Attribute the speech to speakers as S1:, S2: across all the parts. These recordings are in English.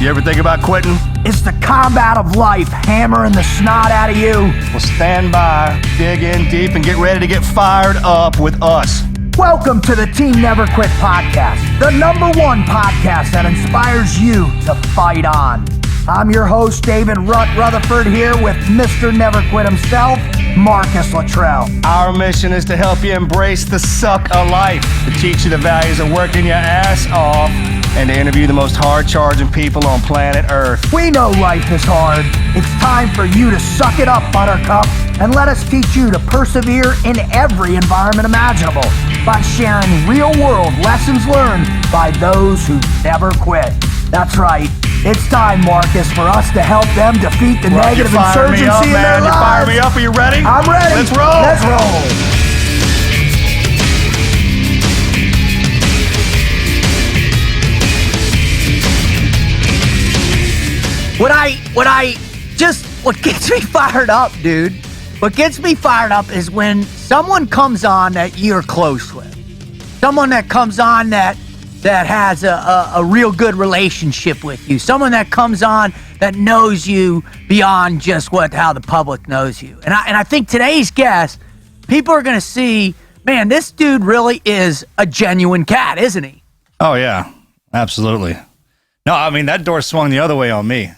S1: You ever think about quitting?
S2: It's the combat of life hammering the snot out of you.
S1: Well, stand by, dig in deep, and get ready to get fired up with us.
S2: Welcome to the Team Never Quit podcast, the #1 podcast that inspires you to fight on. I'm your host, David Rutherford, here with Mr. Never Quit himself, Marcus Luttrell.
S1: Our mission is to help you embrace the suck of life, to teach you the values of working your ass off, and to interview the most hard-charging people on planet Earth.
S2: We know life is hard. It's time for you to suck it up, Buttercup, and let us teach you to persevere in every environment imaginable by sharing real-world lessons learned by those who never quit. That's right. It's time, Marcus, for us to help them defeat the negative insurgency in their lives.
S1: You fire me up. Are you ready?
S2: I'm ready.
S1: Let's roll.
S2: Let's roll. What gets me fired up, dude, what gets me fired up is when someone comes on that you're close with. Someone that comes on that has a real good relationship with you. Someone that comes on that knows you beyond just how the public knows you. And I think today's guest, people are going to see, man, this dude really is a genuine cat, isn't he?
S3: Oh, yeah, absolutely. No, I mean, that door swung the other way on me.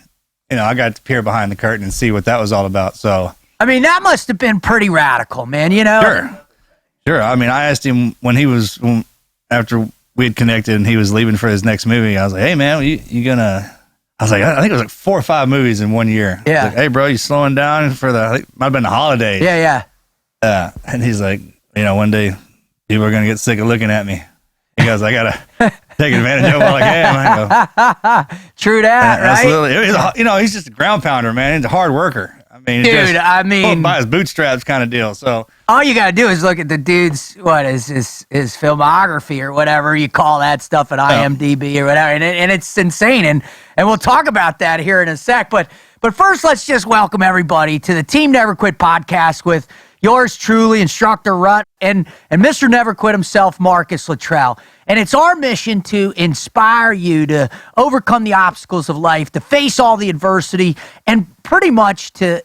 S3: You know, I got to peer behind the curtain and see what that was all about. So,
S2: I mean, that must have been pretty radical, man, you know?
S3: Sure. I mean, I asked him after we had connected and he was leaving for his next movie. I was like, hey, man, you gonna... I was like, I think it was like 4 or 5 movies in 1 year.
S2: Yeah.
S3: Like, hey, bro, you slowing down for I think it might have been the holidays.
S2: Yeah.
S3: And he's like, you know, one day people are going to get sick of looking at me. He goes, I got to take advantage of it while I can. I go,
S2: true that, right?
S3: Absolutely. He's just a ground pounder, man. He's a hard worker. I mean, pulled by his bootstraps kind of deal. So
S2: all you gotta do is look at the dude's his filmography or whatever you call that stuff at IMDb or whatever, and it's insane. And we'll talk about that here in a sec. But first, let's just welcome everybody to the Team Never Quit podcast with yours truly, Instructor Rut, and Mr. Never Quit himself, Marcus Luttrell. And it's our mission to inspire you to overcome the obstacles of life, to face all the adversity, and pretty much to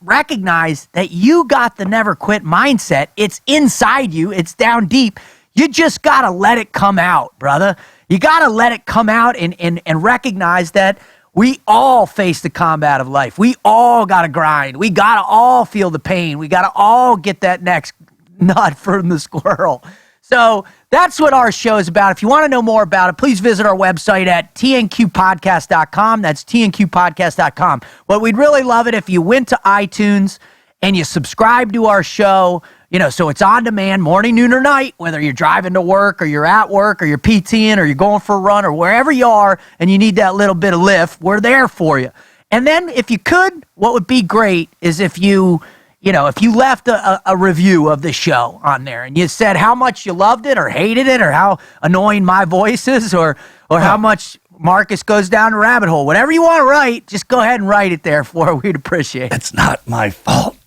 S2: recognize that you got the never quit mindset. It's inside you. It's down deep. You just got to let it come out, brother. You got to let it come out and recognize that we all face the combat of life. We all got to grind. We got to all feel the pain. We got to all get that next nut from the squirrel. So that's what our show is about. If you want to know more about it, please visit our website at tnqpodcast.com. That's tnqpodcast.com. But we'd really love it if you went to iTunes and you subscribe to our show, so it's on demand, morning, noon, or night, whether you're driving to work or you're at work or you're PTing or you're going for a run or wherever you are and you need that little bit of lift, we're there for you. And then if you could, what would be great is if you left a review of the show on there and you said how much you loved it or hated it or how annoying my voice is or how much Marcus goes down the rabbit hole. Whatever you want to write, just go ahead and write it there for us. We'd appreciate it.
S3: it's not my fault.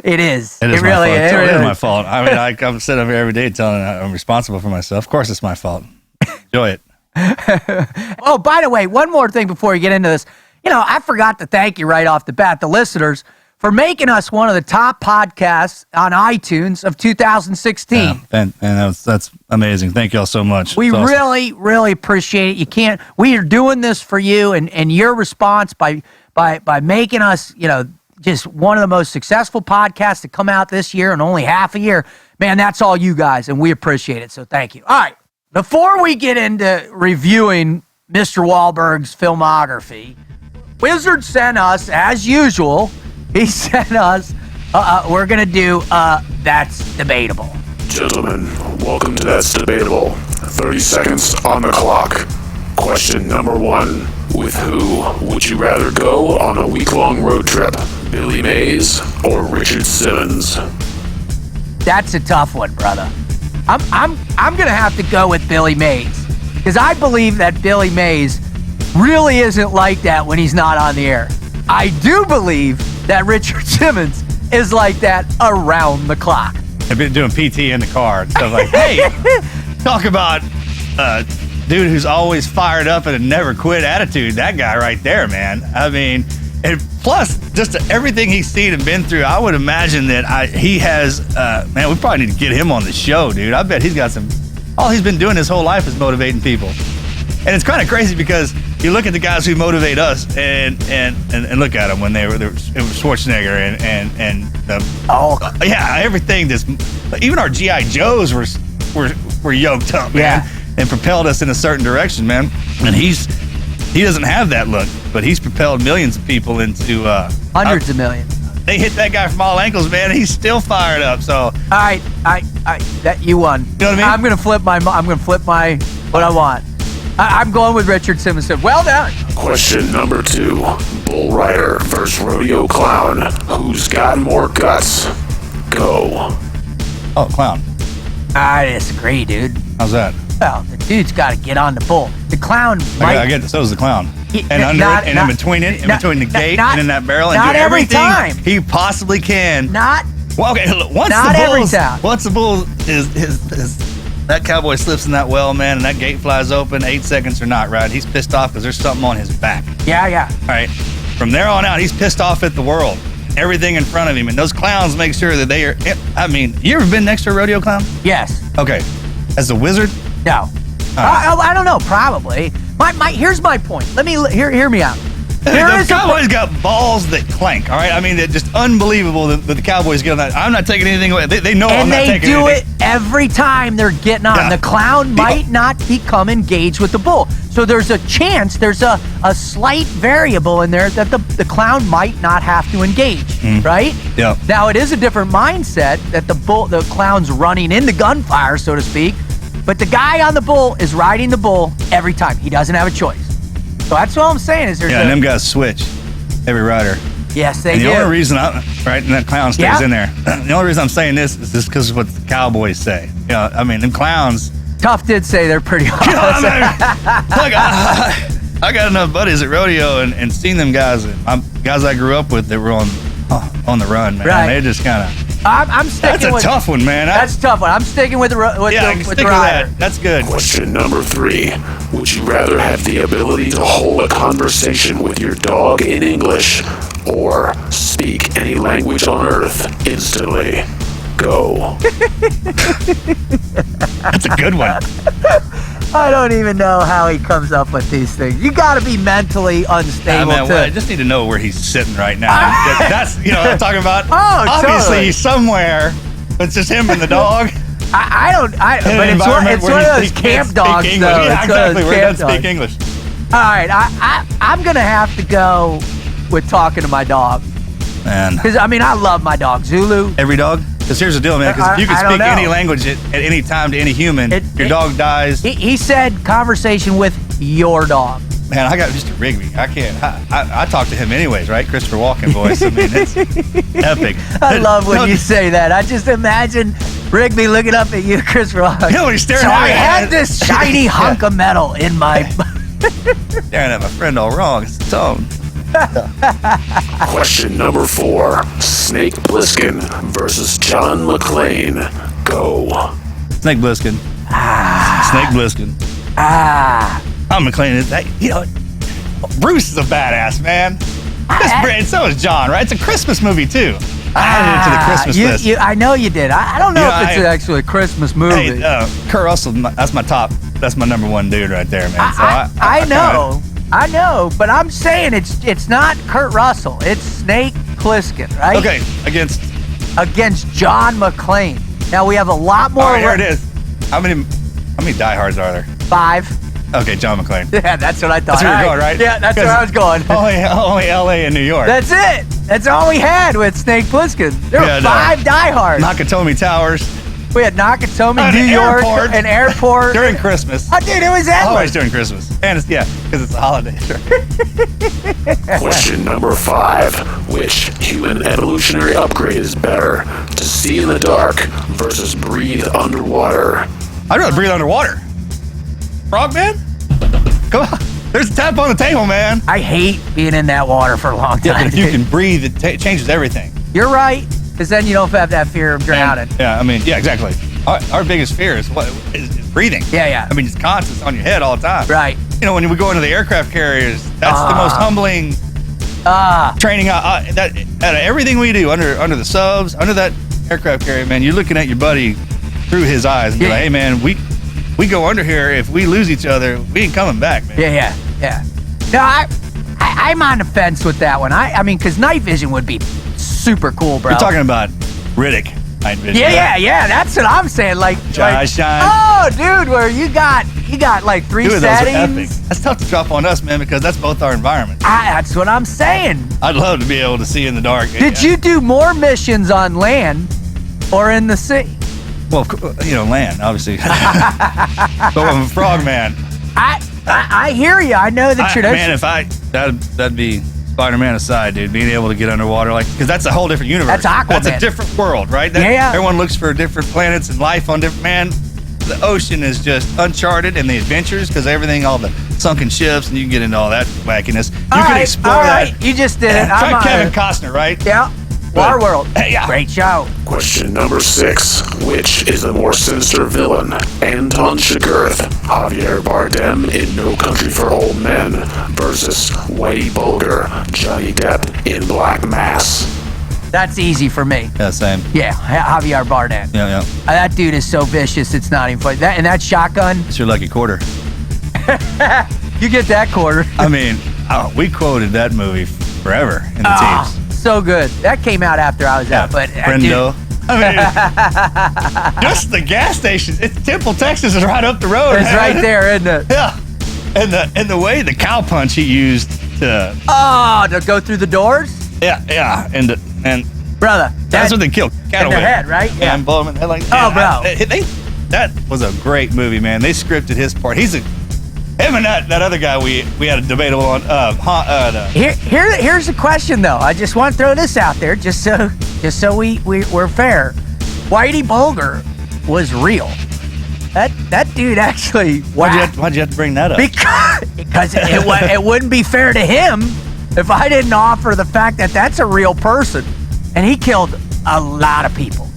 S2: It is.
S3: It really is. It is my fault. I mean, I'm sitting over here every day telling I'm responsible for myself. Of course it's my fault. Enjoy it.
S2: Oh, by the way, one more thing before we get into this. I forgot to thank you right off the bat, the listeners, for making us one of the top podcasts on iTunes of 2016.
S3: Yeah, and that's amazing. Thank you all so much.
S2: We really, really appreciate it. We are doing this for you and your response by making us, just one of the most successful podcasts to come out this year in only half a year. Man, that's all you guys, and we appreciate it. So thank you. All right. Before we get into reviewing Mr. Wahlberg's filmography, Wizard sent us, as usual, he sent us, we're going to do That's Debatable.
S4: Gentlemen, welcome to That's Debatable. 30 seconds on the clock. Question number 1. With who would you rather go on a week-long road trip? Billy Mays or Richard Simmons?
S2: That's a tough one, brother. I'm going to have to go with Billy Mays because I believe that Billy Mays really isn't like that when he's not on the air. I do believe that Richard Simmons is like that around the clock.
S3: I've been doing PT in the car and stuff like, hey, talk about dude who's always fired up and a never quit attitude. That guy right there, man. I mean, and plus just everything he's seen and been through, I would imagine that he has, man, we probably need to get him on the show, dude. I bet he's got all he's been doing his whole life is motivating people. And it's kind of crazy because you look at the guys who motivate us and look at them when it was Schwarzenegger and everything. Even our GI Joes were yoked up, man, and propelled us in a certain direction, man. And he doesn't have that look, but he's propelled millions of people into
S2: hundreds of millions.
S3: They hit that guy from all ankles, man, and he's still fired up. So
S2: all right, that you won.
S3: You know what I mean?
S2: I'm gonna flip my what I want. I'm going with Richard Simonson. Well done.
S4: Question number 2. Bull rider versus rodeo clown. Who's got more guts? Go.
S3: Oh, clown.
S2: I disagree, dude.
S3: How's that?
S2: Well, the dude's got to get on the bull. The clown might.
S3: I get so is the clown. And
S2: in
S3: between the gate and in that barrel, and
S2: not
S3: do
S2: every
S3: everything
S2: time.
S3: he possibly can.
S2: Not.
S3: Well, okay. Look, once the bull is that cowboy slips in that well, man, and that gate flies open, 8 seconds or not, right? He's pissed off because there's something on his back.
S2: Yeah.
S3: All right. From there on out, he's pissed off at the world, everything in front of him, and those clowns make sure that they are. I mean, you ever been next to a rodeo clown?
S2: Yes.
S3: Okay. As a wizard?
S2: No. I don't know. Probably. Here's my point. Hear me out.
S3: The Cowboys got balls that clank, all right? I mean, they're just unbelievable that the Cowboys get on that. I'm not taking anything away. They know I'm not taking anything.
S2: And they do it every time they're getting on.
S3: Yeah.
S2: The clown might not become engaged with the bull. So there's a chance, there's a slight variable in there that the clown might not have to engage, right?
S3: Yeah.
S2: Now, it is a different mindset that the clown's running into gunfire, so to speak, but the guy on the bull is riding the bull every time. He doesn't have a choice. So that's all I'm saying is there's
S3: and them guys switch every rider.
S2: Yes, they
S3: and
S2: do.
S3: The only reason and that clown stays in there. The only reson I'm saying this is just because of what the Cowboys say. You know, I mean, them clowns.
S2: Tough did say they're pretty hard.
S3: You know, I got enough buddies at rodeo and seen them guys. Guys I grew up with that were on the run, man.
S2: Right.
S3: They just kind of.
S2: I'm sticking
S3: That's a tough one, man.
S2: That's a tough one. I'm sticking with the rider.
S3: With that. That's good.
S4: Question number 3. Would you rather have the ability to hold a conversation with your dog in English or speak any language on Earth instantly? Go.
S3: That's a good one.
S2: I don't even know how he comes up with these things. You got to be mentally unstable.
S3: I just need to know where he's sitting right now. That's what I'm talking about.
S2: Oh,
S3: obviously
S2: totally.
S3: He's somewhere. It's just him and the dog.
S2: But it's one of those camp dogs, though.
S3: Yeah, exactly. We're going to speak English.
S2: All right, I'm gonna have to go with talking to my dog.
S3: Man,
S2: because I love my dog Zulu.
S3: Every dog. Because here's the deal, man. Because if you can speak any language at any time to any human, your dog dies.
S2: He said conversation with your dog.
S3: Man, I got Mr. Rigby. I can't. I talk to him anyways, right? Christopher Walken voice. I mean, it's epic.
S2: I love when you say that. I just imagine Rigby looking up at you, Christopher Walken.
S3: You know when he's staring
S2: so
S3: at
S2: I had this shiny hunk of metal in my.
S3: Staring at my friend all wrong. It's the tone.
S4: Question number 4. Snake Plissken versus John McClane. Go.
S3: Snake Plissken. Snake Plissken. I'm McClane. Bruce is a badass, man. And so is John, right? It's a Christmas movie, too. I added it to the Christmas list.
S2: I know you did. I don't know if it's actually a Christmas movie.
S3: Hey, Kurt Russell, that's my top. That's my number one dude right there, man.
S2: I know, but I'm saying it's not Kurt Russell. It's Snake Plissken, right?
S3: Okay, against
S2: John McClane. Now we have a lot more.
S3: All right, here it is. How many diehards are there?
S2: 5.
S3: Okay, John McClane.
S2: Yeah, that's what I thought.
S3: That's where you're going, right?
S2: Yeah, that's where I was going.
S3: Only L.A. and New York.
S2: That's it. That's all we had with Snake Plissken. There were 5 diehards.
S3: Nakatomi Towers.
S2: We had Nakatomi, New York, an airport.
S3: During Christmas.
S2: Oh, dude, it was endless.
S3: Always during Christmas. And because it's a holiday.
S4: Question number 5. Which human evolutionary upgrade is better? To see in the dark versus breathe underwater?
S3: I'd rather breathe underwater. Frogman? Come on. There's a tap on the table, man.
S2: I hate being in that water for a long time.
S3: Yeah, but if you can breathe, it changes everything.
S2: You're right. Because then you don't have that fear of drowning.
S3: Yeah, exactly. our biggest fear is is breathing.
S2: Yeah.
S3: I mean, it's constant, it's on your head all the time.
S2: Right.
S3: You know, when we go into the aircraft carriers, that's the most humbling training. That out of everything we do under the subs, under that aircraft carrier, man, you're looking at your buddy through his eyes and be like, hey, man, we go under here. If we lose each other, we ain't coming back, man.
S2: Yeah. No, I'm on the fence with that one. I mean, because night vision would be super cool, bro.
S3: You're talking about Riddick night vision.
S2: Yeah. That's what I'm saying. Like,
S3: Shine.
S2: oh, dude, where you got like three
S3: Two of those are epic.
S2: settings.
S3: That's tough to drop on us, man, because that's both our environment.
S2: That's what I'm saying.
S3: I'd love to be able to see in the dark.
S2: Did you do more missions on land or in the sea?
S3: Well, land, obviously. But I'm a frog man.
S2: I hear you. I know the tradition.
S3: Man, that'd be Spider-Man aside, dude. Being able to get underwater, because that's a whole different universe.
S2: That's Aquaman.
S3: That's a different world, right? Everyone looks for different planets and life on different. Man, the ocean is just uncharted, and the adventures, because everything, all the sunken ships, and you can get into all that wackiness. You can explore that.
S2: You just did it.
S3: Try Kevin Costner, right?
S2: Yeah. Waterworld.
S3: Yeah.
S2: Great show.
S4: Question number 6. Which is the more sinister villain? Anton Chigurh, Javier Bardem in No Country for Old Men versus Whitey Bulger, Johnny Depp in Black Mass.
S2: That's easy for me.
S3: Yeah, same.
S2: Yeah, Javier Bardem.
S3: Yeah.
S2: That dude is so vicious, it's not even funny. That shotgun,
S3: It's your lucky quarter.
S2: you get that quarter.
S3: I mean, we quoted that movie forever in the teams.
S2: So good. That came out after I was out, but
S3: Brendo. I mean, just the gas station. Temple, Texas is right up the road.
S2: It's right there, isn't it?
S3: Yeah, and the way the cow punch he used to.
S2: To go through the doors.
S3: Yeah, and
S2: Brother,
S3: that's what they kill cattle
S2: in their
S3: with.
S2: head, right?
S3: Yeah, and blow them in the head like.
S2: Oh, bro.
S3: That was a great movie, man. They scripted his part. Him and that other guy we had a debatable on.
S2: Here's a question though. I just want to throw this out there, just so we're fair. Whitey Bulger was real. That dude actually.
S3: Why'd you have to bring that up?
S2: Because it wouldn't be fair to him if I didn't offer the fact that that's a real person, and he killed a lot of people.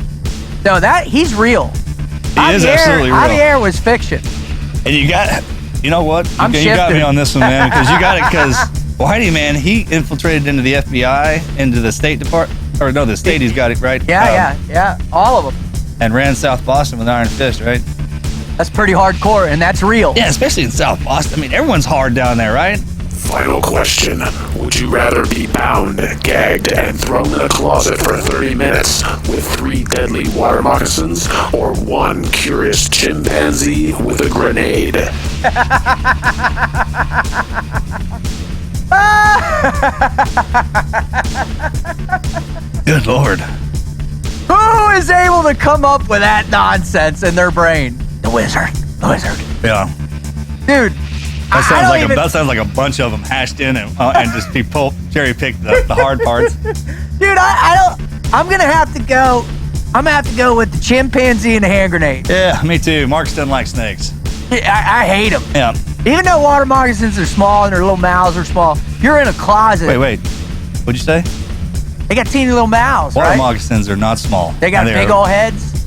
S2: So he's real.
S3: He is absolutely real.
S2: Javier was fiction.
S3: And you know what? You got
S2: shifting.
S3: me on this one, man, because Whitey, man, he infiltrated into the FBI, into the State Department, or no, the state, he's got it right.
S2: Yeah, all of them.
S3: And ran South Boston with Iron Fist, right?
S2: That's pretty hardcore, and that's real.
S3: Yeah, especially in South Boston. I mean, everyone's hard down there, right?
S4: Final question. Would you rather be bound, gagged, and thrown in a closet for 30 minutes with 3 deadly water moccasins, or 1 curious chimpanzee with a grenade?
S3: Good Lord.
S2: Who is able to come up with that nonsense in their brain? The wizard.
S3: Yeah.
S2: Dude,
S3: That sounds like a bunch of them hashed in and just be cherry picked the hard parts.
S2: Dude, I'm gonna have to go. I'm gonna have to go with the chimpanzee and the hand grenade.
S3: Yeah, me too. Mark doesn't like snakes.
S2: I hate them.
S3: Yeah.
S2: Even though water moccasins are small and their little mouths are small, you're in a closet.
S3: Wait. What'd you say?
S2: They got teeny little mouths,
S3: Water
S2: right?
S3: moccasins are not small.
S2: They got big old heads.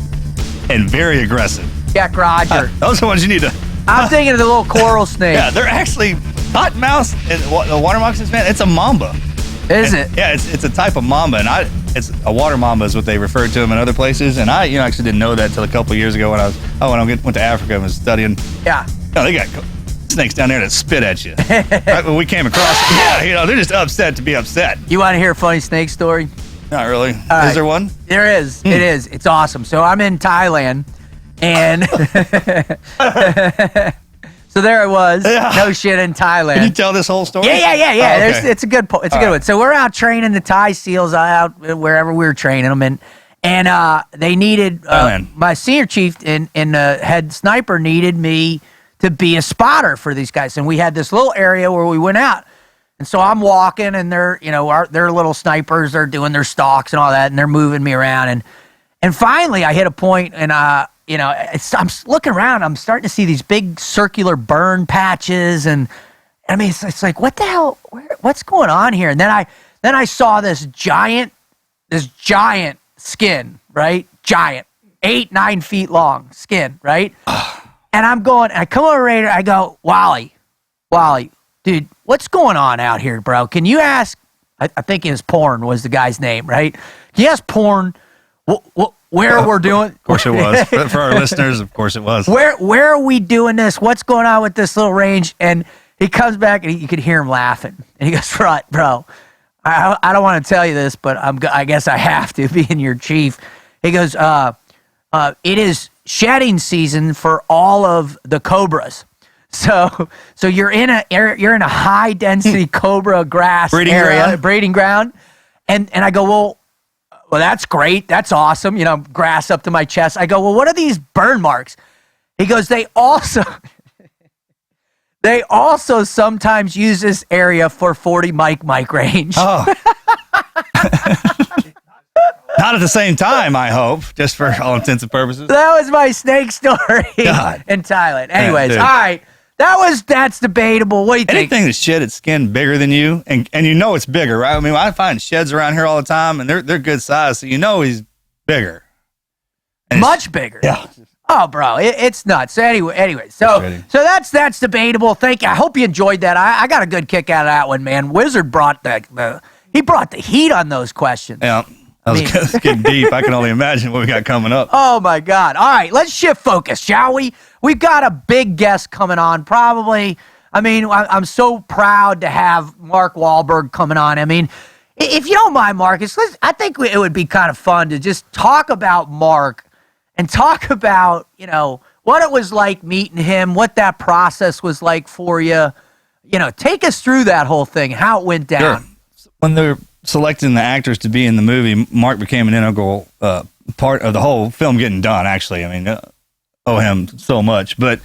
S3: And very aggressive.
S2: Jack Roger.
S3: Those are the ones you need to.
S2: I'm thinking of the little coral snake.
S3: Yeah, they're actually cottonmouth and the water moccasins, man. It's a mamba.
S2: Is it?
S3: Yeah, it's a type of mamba, and it's a water mamba is what they refer to them in other places. And I actually didn't know that until a couple of years ago when I went to Africa and was studying.
S2: Yeah.
S3: They got snakes down there that spit at you. Right when we came across, they're just upset to be upset.
S2: You want to hear a funny snake story?
S3: Not really.
S2: Right.
S3: Is there one?
S2: There is. It is. It's awesome. So I'm in Thailand, and so there I was.
S3: Yeah.
S2: No shit in Thailand.
S3: Can you tell this whole story?
S2: Yeah.
S3: Oh, okay.
S2: It's a good one. So we're out training the Thai SEALs out wherever we were training them, and they needed my senior chief and the head sniper needed me to be a spotter for these guys, and we had this little area where we went out. And so I'm walking, and they're their little snipers are doing their stalks and all that, and they're moving me around, and finally I hit a point, and I'm looking around, I'm starting to see these big circular burn patches, and I mean it's like, what the hell? What's going on here? And then I saw this giant skin, right? Giant, 8-9 feet long skin, right? And I come over Raider, I go, Wally, dude, what's going on out here, bro? Can you ask, I think it was Porn was the guy's name, right? Can you ask Porn where we're doing?
S3: Of course it was. For our listeners, of course it was.
S2: Where are we doing this? What's going on with this little range? And he comes back and you could hear him laughing. And he goes, right, bro, I don't want to tell you this, but I guess I have to, being your chief. He goes, it is shedding season for all of the cobras. So you're in a high density cobra grass breeding ground. And I go, well, that's great. That's awesome. Grass up to my chest. I go, well, what are these burn marks? He goes, they also sometimes use this area for 40 mic range.
S3: Oh. Not at the same time, I hope, just for all intents and purposes.
S2: That was my snake story in Thailand. Anyways, all right. That's debatable. What do you think?
S3: Anything that shed its skin bigger than you, and it's bigger, right? I mean, I find sheds around here all the time, and they're good size, so he's bigger. And
S2: much bigger.
S3: Yeah.
S2: Oh, bro, it's nuts. So anyway, so that's debatable. Thank you. I hope you enjoyed that. I got a good kick out of that one, man. Wizard brought the heat on those questions.
S3: Yeah. It's getting deep. I can only imagine what we got coming up.
S2: Oh, my God. All right, let's shift focus, shall we? We've got a big guest coming on, probably. I mean, I'm so proud to have Mark Wahlberg coming on. I mean, if you don't mind, Marcus, I think it would be kind of fun to just talk about Mark and talk about, what it was like meeting him, what that process was like for you. Take us through that whole thing, how it went down.
S3: Sure. When they're selecting the actors to be in the movie, Mark became an integral part of the whole film getting done, actually. I mean, owe him so much. But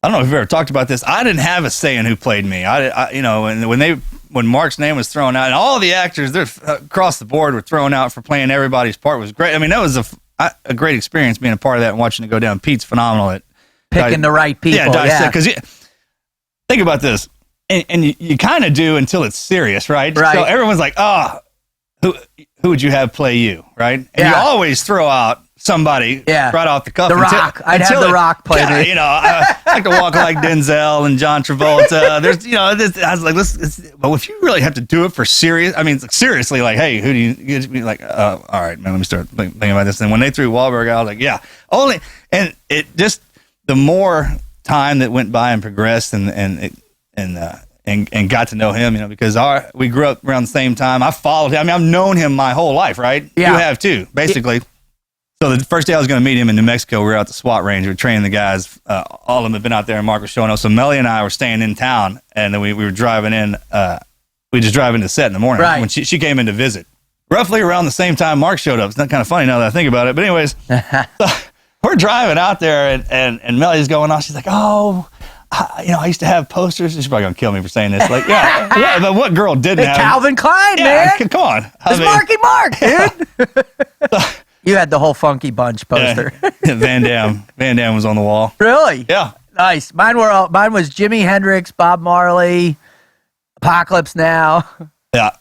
S3: I don't know if we've ever talked about this. I didn't have a say in who played me. And when Mark's name was thrown out, and all the actors across the board were thrown out for playing everybody's part, was great. I mean, that was a great experience being a part of that and watching it go down. Pete's phenomenal at
S2: picking the right people.
S3: Yeah, dissect. Because think about this. And you kind of do until it's serious, right?
S2: Right.
S3: So everyone's like, who would you have play you, right? And you always throw out somebody right off the cuff.
S2: The Rock. I'd have The Rock play me.
S3: I like to walk like Denzel and John Travolta. There's, I was like, well, if you really have to do it for serious, I mean, seriously, like, hey, who do you like? All right, man, let me start thinking about this. And when they threw Wahlberg out, I was like, yeah, and it just, the more time that went by and progressed and got to know him, because we grew up around the same time. I followed him. I mean, I've known him my whole life, right?
S2: Yeah.
S3: You have too, basically. So the first day I was going to meet him in New Mexico, we were out at the SWAT range. We were training the guys. All of them had been out there, and Mark was showing us. So Melly and I were staying in town, and then we were driving in. We just drive into the set in the morning when she came in to visit. Roughly around the same time Mark showed up. It's not kind of funny now that I think about it. But anyways, so we're driving out there, and Melly's going off. She's like, oh, I used to have posters. She's probably going to kill me for saying this. Like, yeah, but what girl didn't have?
S2: Calvin Klein, man.
S3: Come on.
S2: It's Marky Mark, dude. You had the whole Funky Bunch poster.
S3: Yeah, Van Damme was on the wall.
S2: Really?
S3: Yeah.
S2: Nice. Mine was Jimi Hendrix, Bob Marley, Apocalypse Now.
S3: Yeah.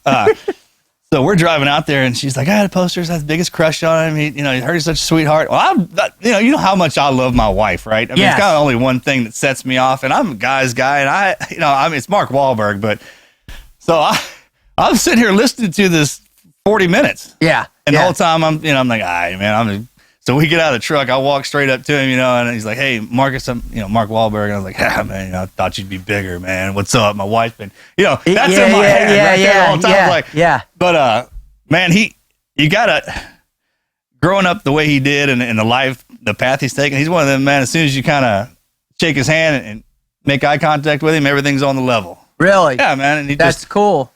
S3: So we're driving out there, and she's like, I had posters. I had the biggest crush on him. He heard he's such a sweetheart. Well, you know how much I love my wife, right? I mean, It's kind of only one thing that sets me off, and I'm a guy's guy, and it's Mark Wahlberg, but so I'm sitting here listening to this 40 minutes.
S2: Yeah.
S3: And the whole time I'm like, all right, man, so we get out of the truck. I walk straight up to him, and he's like, hey, Marcus, Mark Wahlberg. And I was like, man, I thought you'd be bigger, man. What's up? My wife's been, that's in my head there the whole time. I was like, But, man, you gotta, growing up the way he did and the path he's taking, he's one of them, man, as soon as you kind of shake his hand and make eye contact with him, everything's on the level.
S2: Really?
S3: Yeah, man. And
S2: that's cool.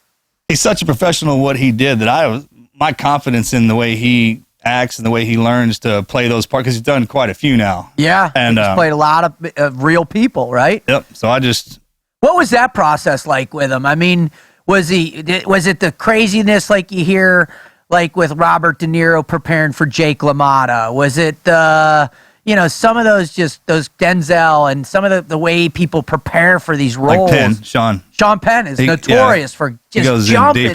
S3: He's such a professional at what he did that my confidence in the way he acts and the way he learns to play those parts, because he's done quite a few now.
S2: Yeah,
S3: and
S2: he's played a lot of real people, right?
S3: Yep. So
S2: what was that process like with him? I mean, was it the craziness like you hear, like with Robert De Niro preparing for Jake LaMotta? Was it some of those Denzel and some of the way people prepare for these roles?
S3: Like Penn,
S2: Sean Penn is notorious for just jumping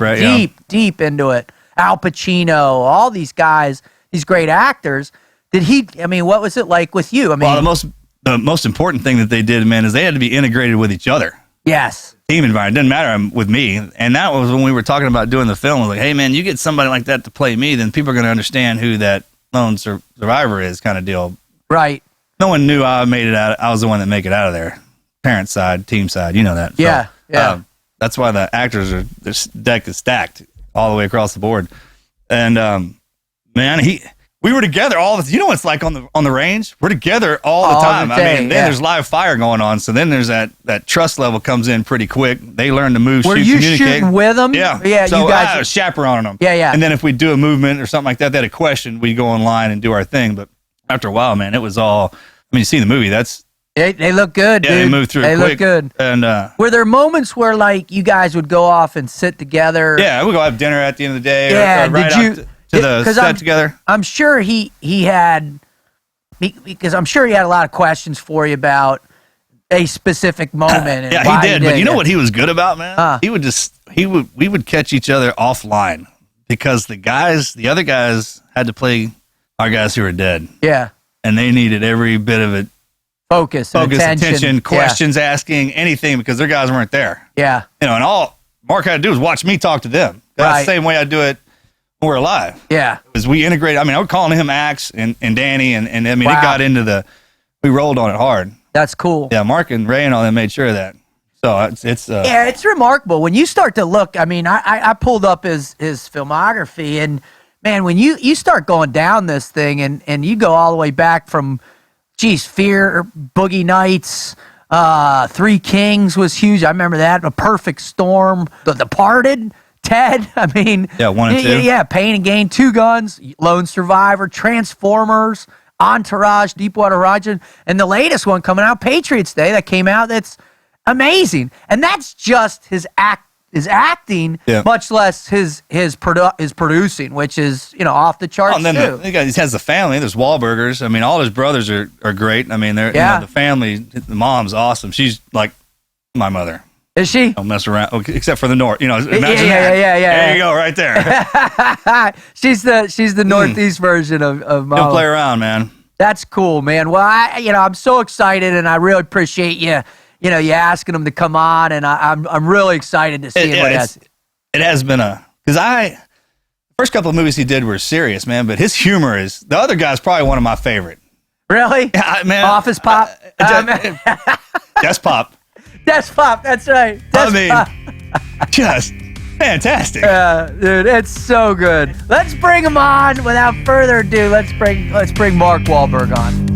S2: deep into it. Al Pacino, all these guys these great actors. What was it like with you?
S3: Well, the most important thing that they did, man, is they had to be integrated with each other.
S2: Yes.
S3: Team environment. Didn't matter with me. And that was when we were talking about doing the film. I was like, hey, man, you get somebody like that to play me, then people are going to understand who that lone survivor is, kind of deal.
S2: Right.
S3: No one knew I made it out. I was the one that make it out of there. Parent side, team side, you know that.
S2: Yeah.
S3: So, that's why the actors this deck is stacked all the way across the board. And man, we were together all the. You know what it's like on the range. We're together all the time. Then there's live fire going on. So then there's that trust level comes in pretty quick. They learn to move,
S2: Were
S3: shoot,
S2: you
S3: communicate.
S2: shooting with them?
S3: Yeah.
S2: Yeah.
S3: So
S2: you guys
S3: I was chaperoning them.
S2: Yeah.
S3: And then if we do a movement or something like that, they had a question, we go online and do our thing. But after a while, man, it was all. You see the movie.
S2: They look good, dude.
S3: They move through
S2: They
S3: it quick.
S2: look good.
S3: And
S2: were there moments where like you guys would go off and sit together?
S3: yeah, we go have dinner at the end of the day.
S2: Yeah,
S3: or right
S2: did you-
S3: out to the set together.
S2: I'm sure he had, because I'm sure he had a lot of questions for you about a specific moment. And
S3: Yeah,
S2: why
S3: he did. But you know
S2: it.
S3: what he was good about, man? We would catch each other offline because the other guys had to play our guys who were dead.
S2: Yeah.
S3: And they needed every bit of it.
S2: Focus,
S3: attention, questions, asking, anything, because their guys weren't there.
S2: Yeah.
S3: And all Mark had to do was watch me talk to them. That's the same way I do it when we're alive.
S2: Yeah.
S3: Because we integrated. I was calling him Axe and Danny, and it got into we rolled on it hard.
S2: That's cool.
S3: Yeah, Mark and Ray and all them made sure of that. So
S2: it's remarkable when you start to look. I pulled up his filmography, and man, when you start going down this thing, and you go all the way back from, Fear, Boogie Nights, Three Kings was huge. I remember that. A Perfect Storm, The Departed, Ted.
S3: 1 and 2.
S2: Yeah, Pain and Gain, Two Guns, Lone Survivor, Transformers, Entourage, Deepwater Horizon, and the latest one coming out, Patriots Day, that came out. That's amazing, and that's just his acting, much less his producing, which is off the charts
S3: and then
S2: too.
S3: he has the family. There's Wahlburgers. All his brothers are great. They're the family. The mom's awesome. She's like my mother.
S2: Is she?
S3: Don't mess around, except for the north. Imagine
S2: yeah.
S3: There you go, right there.
S2: she's the northeast version of Mama.
S3: Don't play around, man.
S2: That's cool, man. Well, I'm so excited, and I really appreciate you. You asking him to come on, and I'm really excited to see what he has.
S3: It has been the first couple of movies he did were serious, man, but his humor is, the other guy's probably one of my favorite.
S2: Really?
S3: Yeah, man.
S2: Office Pop?
S3: Desk Pop.
S2: Desk Pop, that's right.
S3: Just fantastic.
S2: Yeah, dude, it's so good. Let's bring him on. Without further ado, let's bring Mark Wahlberg on.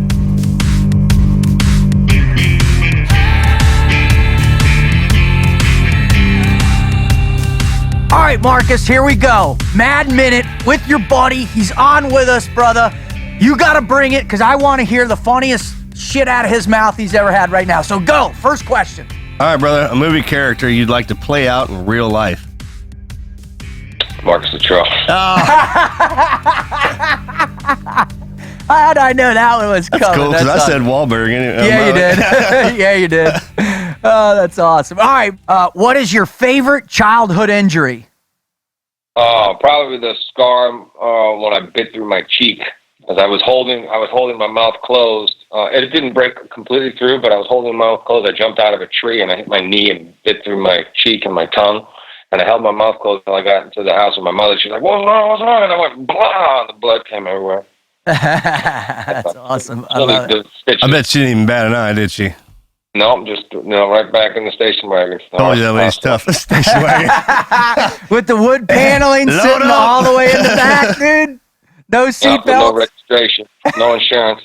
S2: All right, Marcus, here we go. Mad Minute with your buddy. He's on with us, brother. You got to bring it because I want to hear the funniest shit out of his mouth he's ever had right now. So go. First question.
S1: All right, brother. A movie character you'd like to play out in real life.
S5: Marcus Luttrell.
S2: How'd I know that one was coming?
S1: That's cool, because I said Wahlberg.
S2: Yeah, you did. Yeah, you did. Oh, that's awesome. All right. What is your favorite childhood injury?
S5: Probably the scar when I bit through my cheek. As I was holding my mouth closed. It didn't break completely through, but I was holding my mouth closed. I jumped out of a tree and I hit my knee and bit through my cheek and my tongue. And I held my mouth closed until I got into the house with my mother. She's like, "What's wrong?" And I went, "Blah!" And the blood came everywhere.
S2: That's awesome.
S5: I
S1: bet she didn't even bat an eye, did she?
S5: No, I'm just right back in the station wagon.
S1: Oh, yeah, that was tough. Station wagon.
S2: With the wood paneling sitting all the way in the back, dude. No seatbelts.
S5: No registration. No insurance.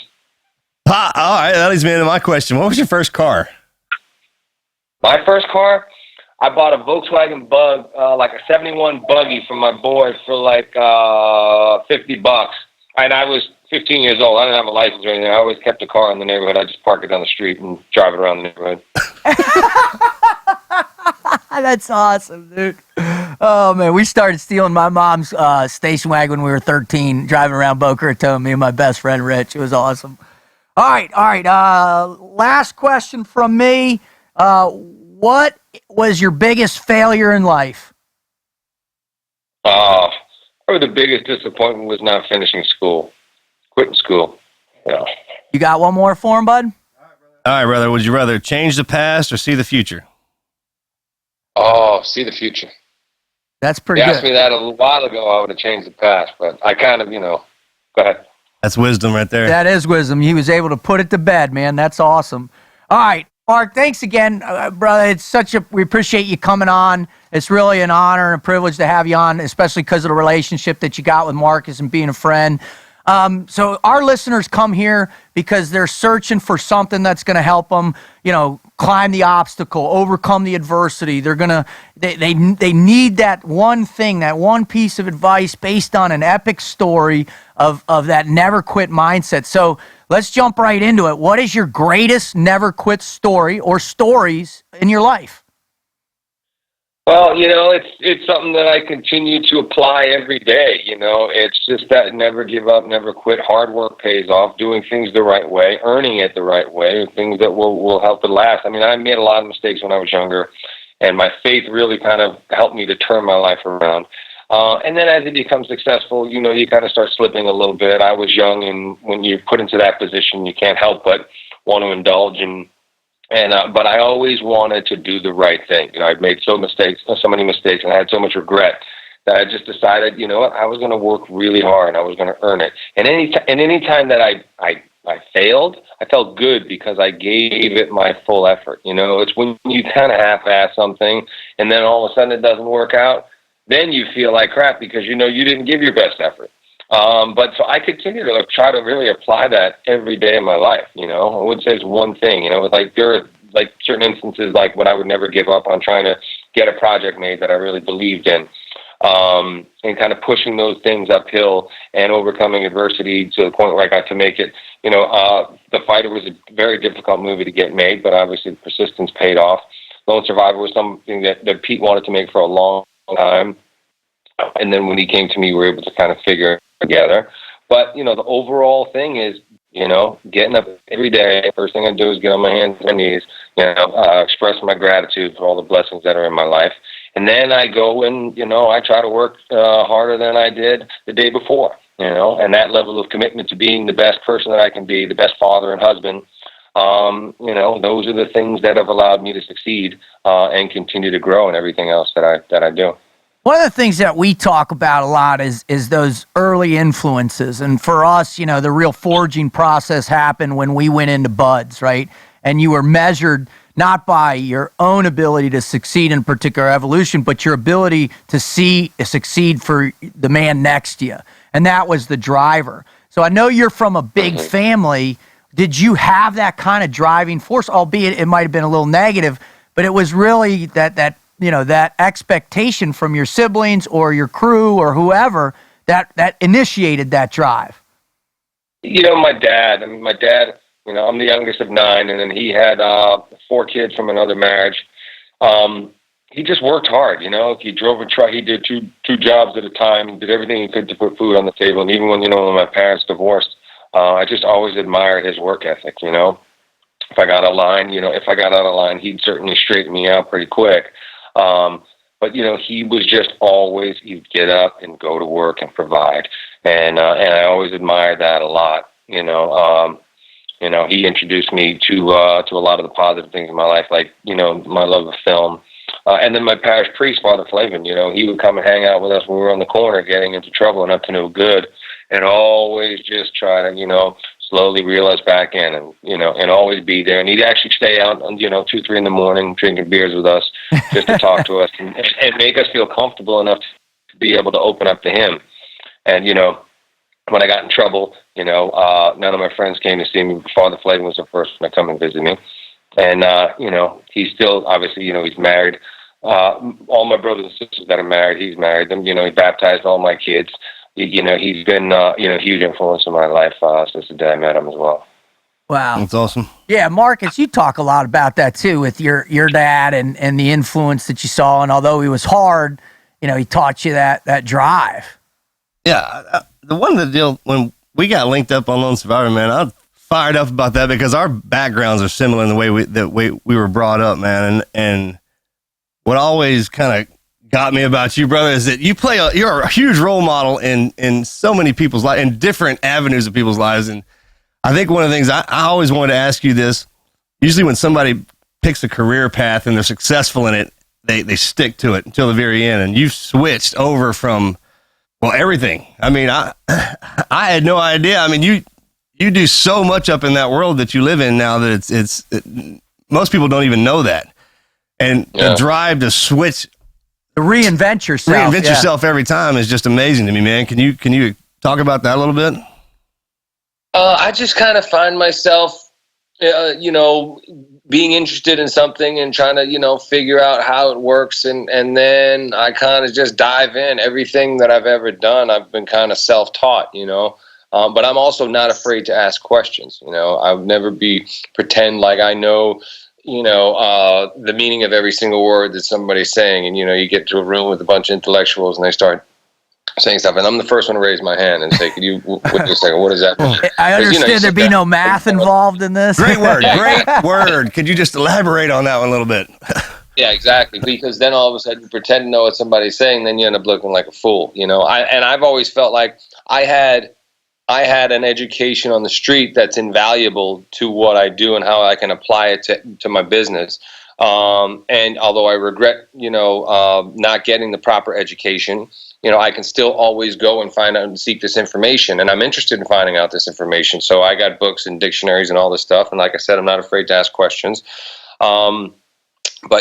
S1: All right, that leads me into my question. What was your first car?
S5: My first car? I bought a Volkswagen Bug, like a 71 buggy from my boy for like $50. And I was 15 years old. I didn't have a license or anything. I always kept a car in the neighborhood. I just park it down the street and drive it around the neighborhood.
S2: That's awesome, dude. Oh, man. We started stealing my mom's station wagon when we were 13, driving around Boca Raton, me and my best friend, Rich. It was awesome. All right. Last question from me. What was your biggest failure in life?
S5: Probably the biggest disappointment was not finishing school, quitting school. Yeah.
S2: You got one more for him, bud?
S1: All right, brother. Would you rather change the past or see the future?
S5: Oh, see the future.
S2: That's pretty
S5: You
S2: good.
S5: asked me that a while ago, I would have changed the past, but I kind of, go ahead.
S1: That's wisdom right there.
S2: That is wisdom. He was able to put it to bed, man. That's awesome. All right, Mark, thanks again, brother. We appreciate you coming on. It's really an honor and a privilege to have you on, especially because of the relationship that you got with Marcus and being a friend. So our listeners come here because they're searching for something that's going to help them, climb the obstacle, overcome the adversity. They need that one thing, that one piece of advice based on an epic story of that never quit mindset. So let's jump right into it. What is your greatest never quit story or stories in your life?
S5: Well, it's something that I continue to apply every day. It's just that never give up, never quit. Hard work pays off. Doing things the right way, earning it the right way, things that will help it last. I mean, I made a lot of mistakes when I was younger, and my faith really kind of helped me to turn my life around. And then as it becomes successful, you kind of start slipping a little bit. I was young, and when you're put into that position, you can't help but want to indulge in. But I always wanted to do the right thing. I'd made so many mistakes, and I had so much regret that I just decided, I was going to work really hard, and I was going to earn it. And any time that I failed, I felt good because I gave it my full effort. It's when you kind of half-ass something, and then all of a sudden it doesn't work out, then you feel like crap because you didn't give your best effort. But so I continue to try to really apply that every day of my life. I would say it's one thing. There are certain instances like when I would never give up on trying to get a project made that I really believed in, and kind of pushing those things uphill and overcoming adversity to the point where I got to make it. The Fighter was a very difficult movie to get made, but obviously the persistence paid off. Lone Survivor was something that Pete wanted to make for a long time, and then when he came to me, we were able to kind of figure it together. But the overall thing is getting up every day. First thing I do is get on my hands and knees, express my gratitude for all the blessings that are in my life, and then I go and I try to work harder than I did the day before. And that level of commitment to being the best person that I can be, the best father and husband. Those are the things that have allowed me to succeed and continue to grow in everything else that I do.
S2: One of the things that we talk about a lot is those early influences. And for us, the real forging process happened when we went into buds, right? And you were measured not by your own ability to succeed in a particular evolution, but your ability to succeed for the man next to you. And that was the driver. So I know you're from a big family. Did you have that kind of driving force, albeit it might have been a little negative, but it was really that expectation from your siblings or your crew or whoever that initiated that drive?
S5: My dad, I'm the youngest of 9, and then he had 4 kids from another marriage. He just worked hard, He drove a truck. He did two jobs at a time, did everything he could to put food on the table. And even when, when my parents divorced, I just always admired his work ethic, If I got out of line, he'd certainly straighten me out pretty quick. But he was just always, he'd get up and go to work and provide. And I always admired that a lot. He introduced me to a lot of the positive things in my life, like, my love of film. And then my parish priest, Father Flavin, he would come and hang out with us when we were on the corner getting into trouble and up to no good, and always just try to, slowly reel us back in and always be there. And he'd actually stay out, 2, 3 in the morning drinking beers with us just to talk to us and make us feel comfortable enough to be able to open up to him. And, when I got in trouble, none of my friends came to see me. Father Flavin was the first one to come and visit me. And, he's still, obviously, he's married. All my brothers and sisters that are married, he's married them. He baptized all my kids. He's been, a huge influence in my life since the day I met him as well.
S2: Wow.
S1: That's awesome.
S2: Yeah, Marcus, you talk a lot about that too with your dad and the influence that you saw. And although he was hard, he taught you that drive.
S1: Yeah. The deal, when we got linked up on Lone Survivor, man, I'm fired up about that because our backgrounds are similar in the way we were brought up, man. And what always kind of got me about you, brother, is that you're a huge role model in so many people's lives, in different avenues of people's lives. And I think one of the things I always wanted to ask you this, usually when somebody picks a career path and they're successful in it, they stick to it until the very end. And you've switched over from, well, everything. I mean, I had no idea. I mean, you do so much up in that world that you live in now that most people don't even know that. And the drive to switch,
S2: to reinvent yourself
S1: every time is just amazing to me, man. Can you talk about that a little bit?
S5: I just kind of find myself, being interested in something and trying to, figure out how it works. And then I kind of just dive in. Everything that I've ever done, I've been kind of self-taught, but I'm also not afraid to ask questions. I would never pretend like I know, the meaning of every single word that somebody's saying. And, you get to a room with a bunch of intellectuals and they start saying stuff. And I'm the first one to raise my hand and say, could you, wait a second, what does that mean?
S2: I understand there'd be no math involved in this.
S1: Great word. Great word. Could you just elaborate on that one a little bit?
S5: Yeah, exactly. Because then all of a sudden you pretend to know what somebody's saying, then you end up looking like a fool. I've always felt like I had an education on the street that's invaluable to what I do and how I can apply it to my business. And although I regret, not getting the proper education, I can still always go and find out and seek this information. And I'm interested in finding out this information. So I got books and dictionaries and all this stuff. And like I said, I'm not afraid to ask questions. But,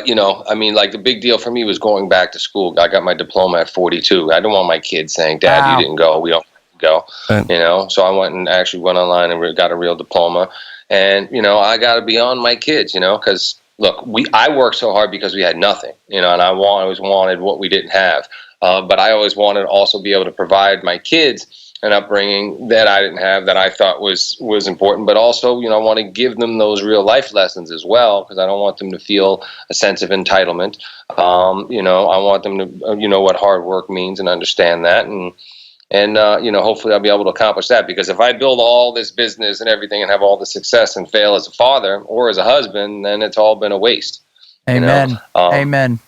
S5: the big deal for me was going back to school. I got my diploma at 42. I don't want my kids saying, Dad,
S2: Wow.
S5: you didn't go. We don't go,
S1: Right.
S5: So I went and actually went online and got a real diploma. And, I got to be on my kids, because look, I worked so hard because we had nothing, and I always wanted what we didn't have. But I always wanted to also be able to provide my kids an upbringing that I didn't have, that I thought was important. But also, I want to give them those real life lessons as well, because I don't want them to feel a sense of entitlement. I want them to, know what hard work means and understand that. And hopefully I'll be able to accomplish that, because if I build all this business and everything and have all the success and fail as a father or as a husband, then it's all been a waste.
S2: Amen. Amen.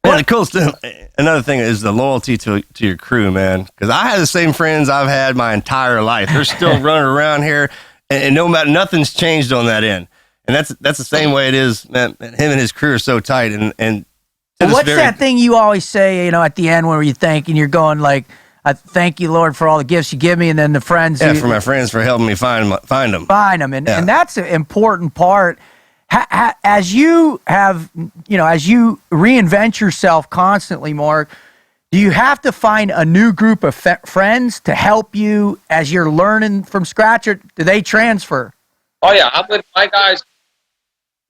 S1: Man, the cool stuff. Another thing is the loyalty to your crew, man. Because I have the same friends I've had my entire life. They're still running around here, and no matter, nothing's changed on that end. And that's the same way it is. Man, him and his crew are so tight. And
S2: What's that thing you always say? At the end where you thank and you're going like, I thank you, Lord, for all the gifts you give me, and then the friends.
S1: Yeah, for my friends for helping me find them.
S2: And that's an important part. As you have, as you reinvent yourself constantly, Mark, do you have to find a new group of friends to help you as you're learning from scratch, or do they transfer?
S5: Oh yeah, I'm with my guys.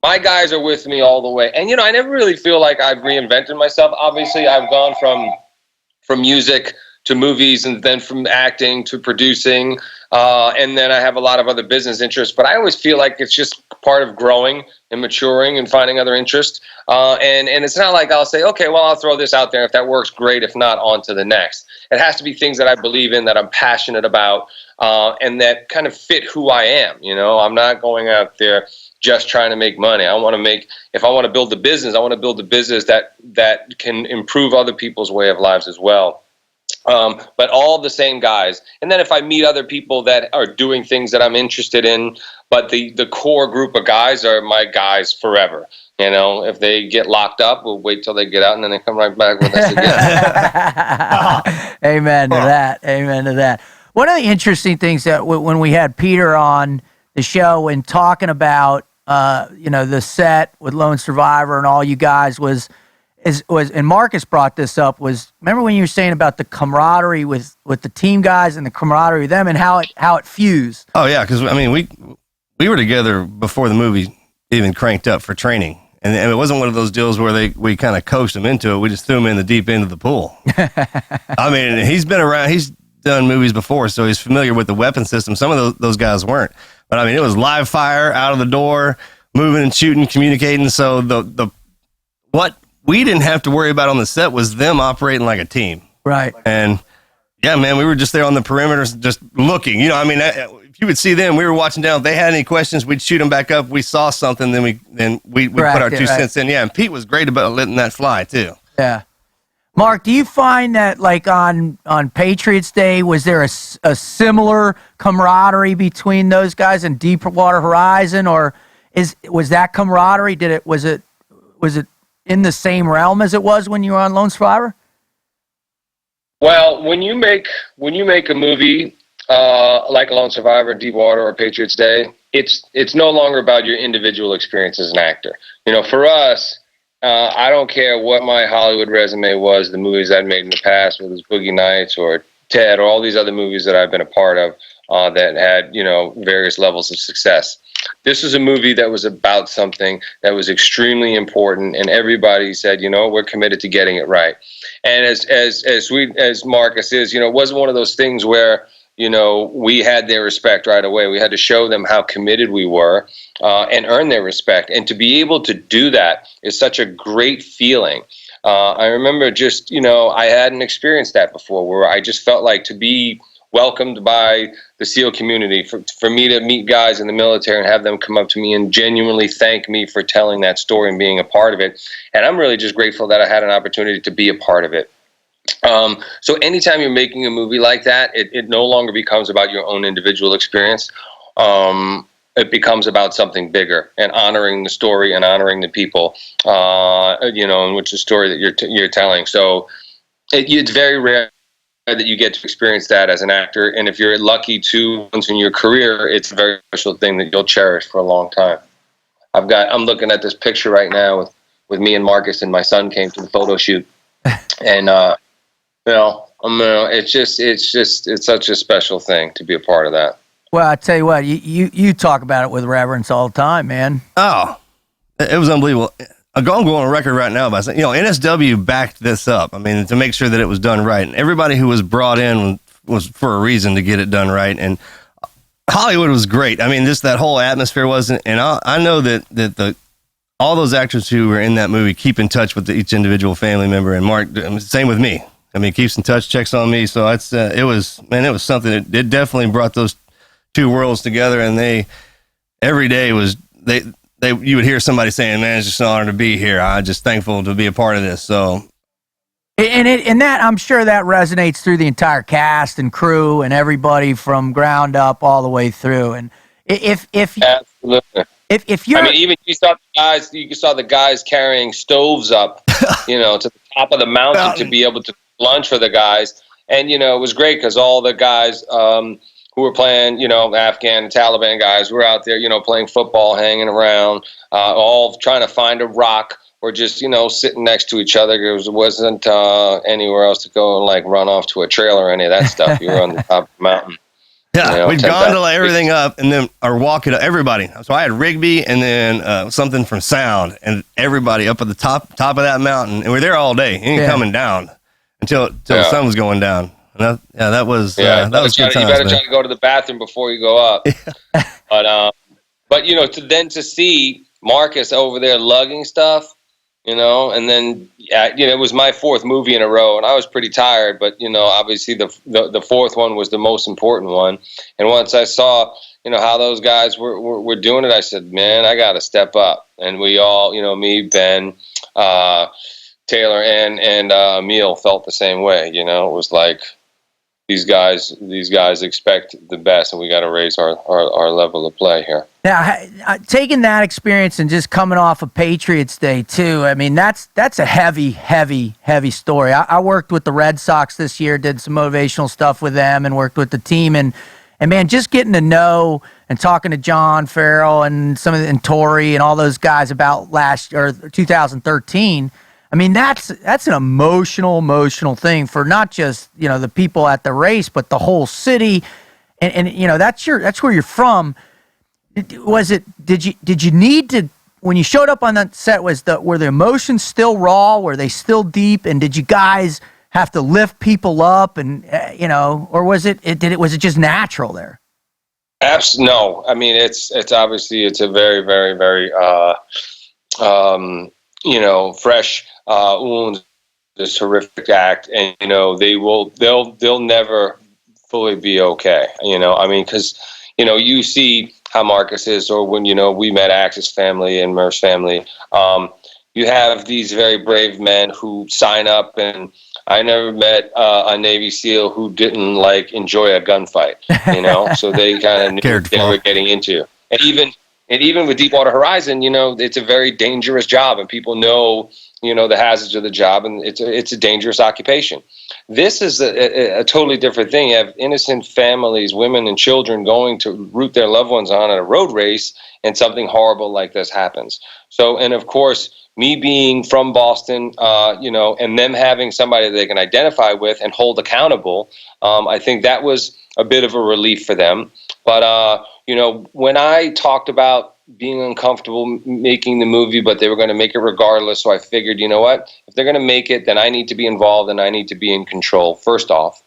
S5: My guys are with me all the way. And, I never really feel like I've reinvented myself. Obviously, I've gone from music to movies, and then from acting to producing, and then I have a lot of other business interests. But I always feel like it's just part of growing and maturing and finding other interests. And it's not like I'll say, okay, well, I'll throw this out there. If that works, great. If not, on to the next. It has to be things that I believe in, that I'm passionate about, and that kind of fit who I am. I'm not going out there just trying to make money. If I want to build a business, I want to build a business that can improve other people's way of lives as well. But all the same guys. And then if I meet other people that are doing things that I'm interested in, but the core group of guys are my guys forever. If they get locked up, we'll wait till they get out, and then they come right back with us again.
S2: Amen to that. Amen to that. One of the interesting things that when we had Peter on the show and talking about, the set with Lone Survivor and all you guys was, and Marcus brought this up, was, remember when you were saying about the camaraderie with the team guys and the camaraderie with them and how it fused?
S1: Oh yeah, because we were together before the movie even cranked up for training, and it wasn't one of those deals where we kind of coached him into it. We just threw him in the deep end of the pool. He's been around. He's done movies before, so he's familiar with the weapon system. Some of those guys weren't, but it was live fire out of the door, moving and shooting, communicating. So the what we didn't have to worry about on the set was them operating like a team.
S2: Right.
S1: And yeah, man, we were just there on the perimeter, just looking. If you would see them, we were watching down. If they had any questions, we'd shoot them back up. We saw something, then we put our 2 cents in. Yeah, and Pete was great about letting that fly too.
S2: Yeah. Mark, do you find that like on Patriots Day, was there a similar camaraderie between those guys and Deepwater Horizon, or was that camaraderie? Was it in the same realm as it was when you were on Lone Survivor?
S5: Well, when you make a movie like Lone Survivor, Deepwater, or Patriots Day, it's no longer about your individual experience as an actor. For us, I don't care what my Hollywood resume was, the movies I'd made in the past, whether it was Boogie Nights or Ted or all these other movies that I've been a part of that had, various levels of success. This was a movie that was about something that was extremely important, and everybody said, we're committed to getting it right. And as sweet as Marcus is, it wasn't one of those things where, we had their respect right away. We had to show them how committed we were and earn their respect. And to be able to do that is such a great feeling. I remember just, I hadn't experienced that before, where I just felt like to be welcomed by the SEAL community, for me to meet guys in the military and have them come up to me and genuinely thank me for telling that story and being a part of it. And I'm really just grateful that I had an opportunity to be a part of it. So anytime you're making a movie like that, it no longer becomes about your own individual experience. It becomes about something bigger and honoring the story and honoring the people, in which the story that you're telling. So it's very rare that you get to experience that as an actor. And if you're lucky to once in your career, it's a very special thing that you'll cherish for a long time. I'm looking at this picture right now with me and Marcus, and my son came to the photo shoot. And, it's such a special thing to be a part of that.
S2: Well, I tell you what, you talk about it with reverence all the time, man.
S1: Oh, it was unbelievable. I'm going on record right now by saying, NSW backed this up. I mean, to make sure that it was done right. And everybody who was brought in was for a reason to get it done right. And Hollywood was great. I mean, just that whole atmosphere wasn't. And I know that all those actors who were in that movie keep in touch with each individual family member. And Mark, same with me. I mean, keeps in touch, checks on me. So it was something that it definitely brought those two worlds together. And every day was you would hear somebody saying, man, it's just an honor to be here. I'm just thankful to be a part of this. So,
S2: and that I'm sure that resonates through the entire cast and crew and everybody from ground up all the way through. And if
S5: absolutely.
S2: If you're,
S5: even you saw the guys carrying stoves up, to the top of the mountain to be able to lunch for the guys. And, it was great because all the guys, who were playing, Afghan and Taliban guys were out there, playing football, hanging around, all trying to find a rock or just, sitting next to each other. There wasn't anywhere else to go and run off to a trail or any of that stuff. You were on the top of the mountain.
S1: Yeah, we'd gondola everything up and then or walk it up, everybody. So I had Rigby and then something from sound and everybody up at the top of that mountain. And we're there all day. He ain't coming down until the sun was going down. That was good times.
S5: You better try to go to the bathroom before you go up. But to see Marcus over there lugging stuff, and then it was my fourth movie in a row, and I was pretty tired. But obviously the fourth one was the most important one. And once I saw how those guys were doing it, I said, man, I got to step up. And we all, me, Ben, Taylor, and Emil felt the same way. It was like, these guys expect the best, and we got to raise our level of play here.
S2: Now, taking that experience and just coming off of Patriots Day too, I mean, that's a heavy story. I worked with the Red Sox this year, did some motivational stuff with them, and worked with the team, and man, just getting to know and talking to John Farrell and and Torrey and all those guys about 2013. I mean, that's an emotional thing for not just, the people at the race, but the whole city. And that's where you're from. Did you need to, when you showed up on that set, were the emotions still raw? Were they still deep? And did you guys have to lift people up and, or was it just natural there?
S5: No. I mean, it's obviously, it's a very, very, very, fresh wounds, this horrific act, and they'll never fully be okay. Because you see how Marcus is, or when we met Axe's family and Murph's family. you have these very brave men who sign up, and I never met a Navy SEAL who didn't enjoy a gunfight, so they kind of knew what they were getting into. And even with Deepwater Horizon, it's a very dangerous job, and people know, the hazards of the job, and it's a dangerous occupation. This is a totally different thing. You have innocent families, women and children going to root their loved ones on at a road race, and something horrible like this happens. So, and of course, me being from Boston, and them having somebody they can identify with and hold accountable, I think that was a bit of a relief for them. But, when I talked about being uncomfortable making the movie, but they were going to make it regardless, so I figured, you know what? If they're going to make it, then I need to be involved and I need to be in control, first off.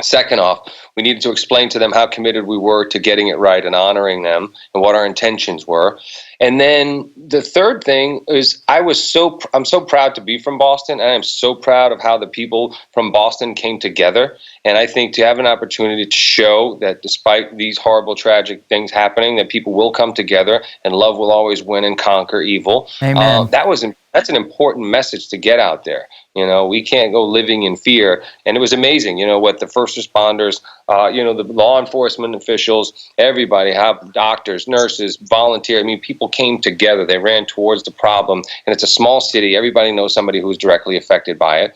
S5: Second off, we needed to explain to them how committed we were to getting it right and honoring them and what our intentions were. And then the third thing is I'm so proud to be from Boston, and I'm so proud of how the people from Boston came together. And I think to have an opportunity to show that despite these horrible, tragic things happening, that people will come together and love will always win and conquer evil.
S2: Amen.
S5: That's an important message to get out there. We can't go living in fear. And it was amazing, what the first responders, the law enforcement officials, everybody, how doctors, nurses, volunteers, people came together. They ran towards the problem. And it's a small city. Everybody knows somebody who was directly affected by it.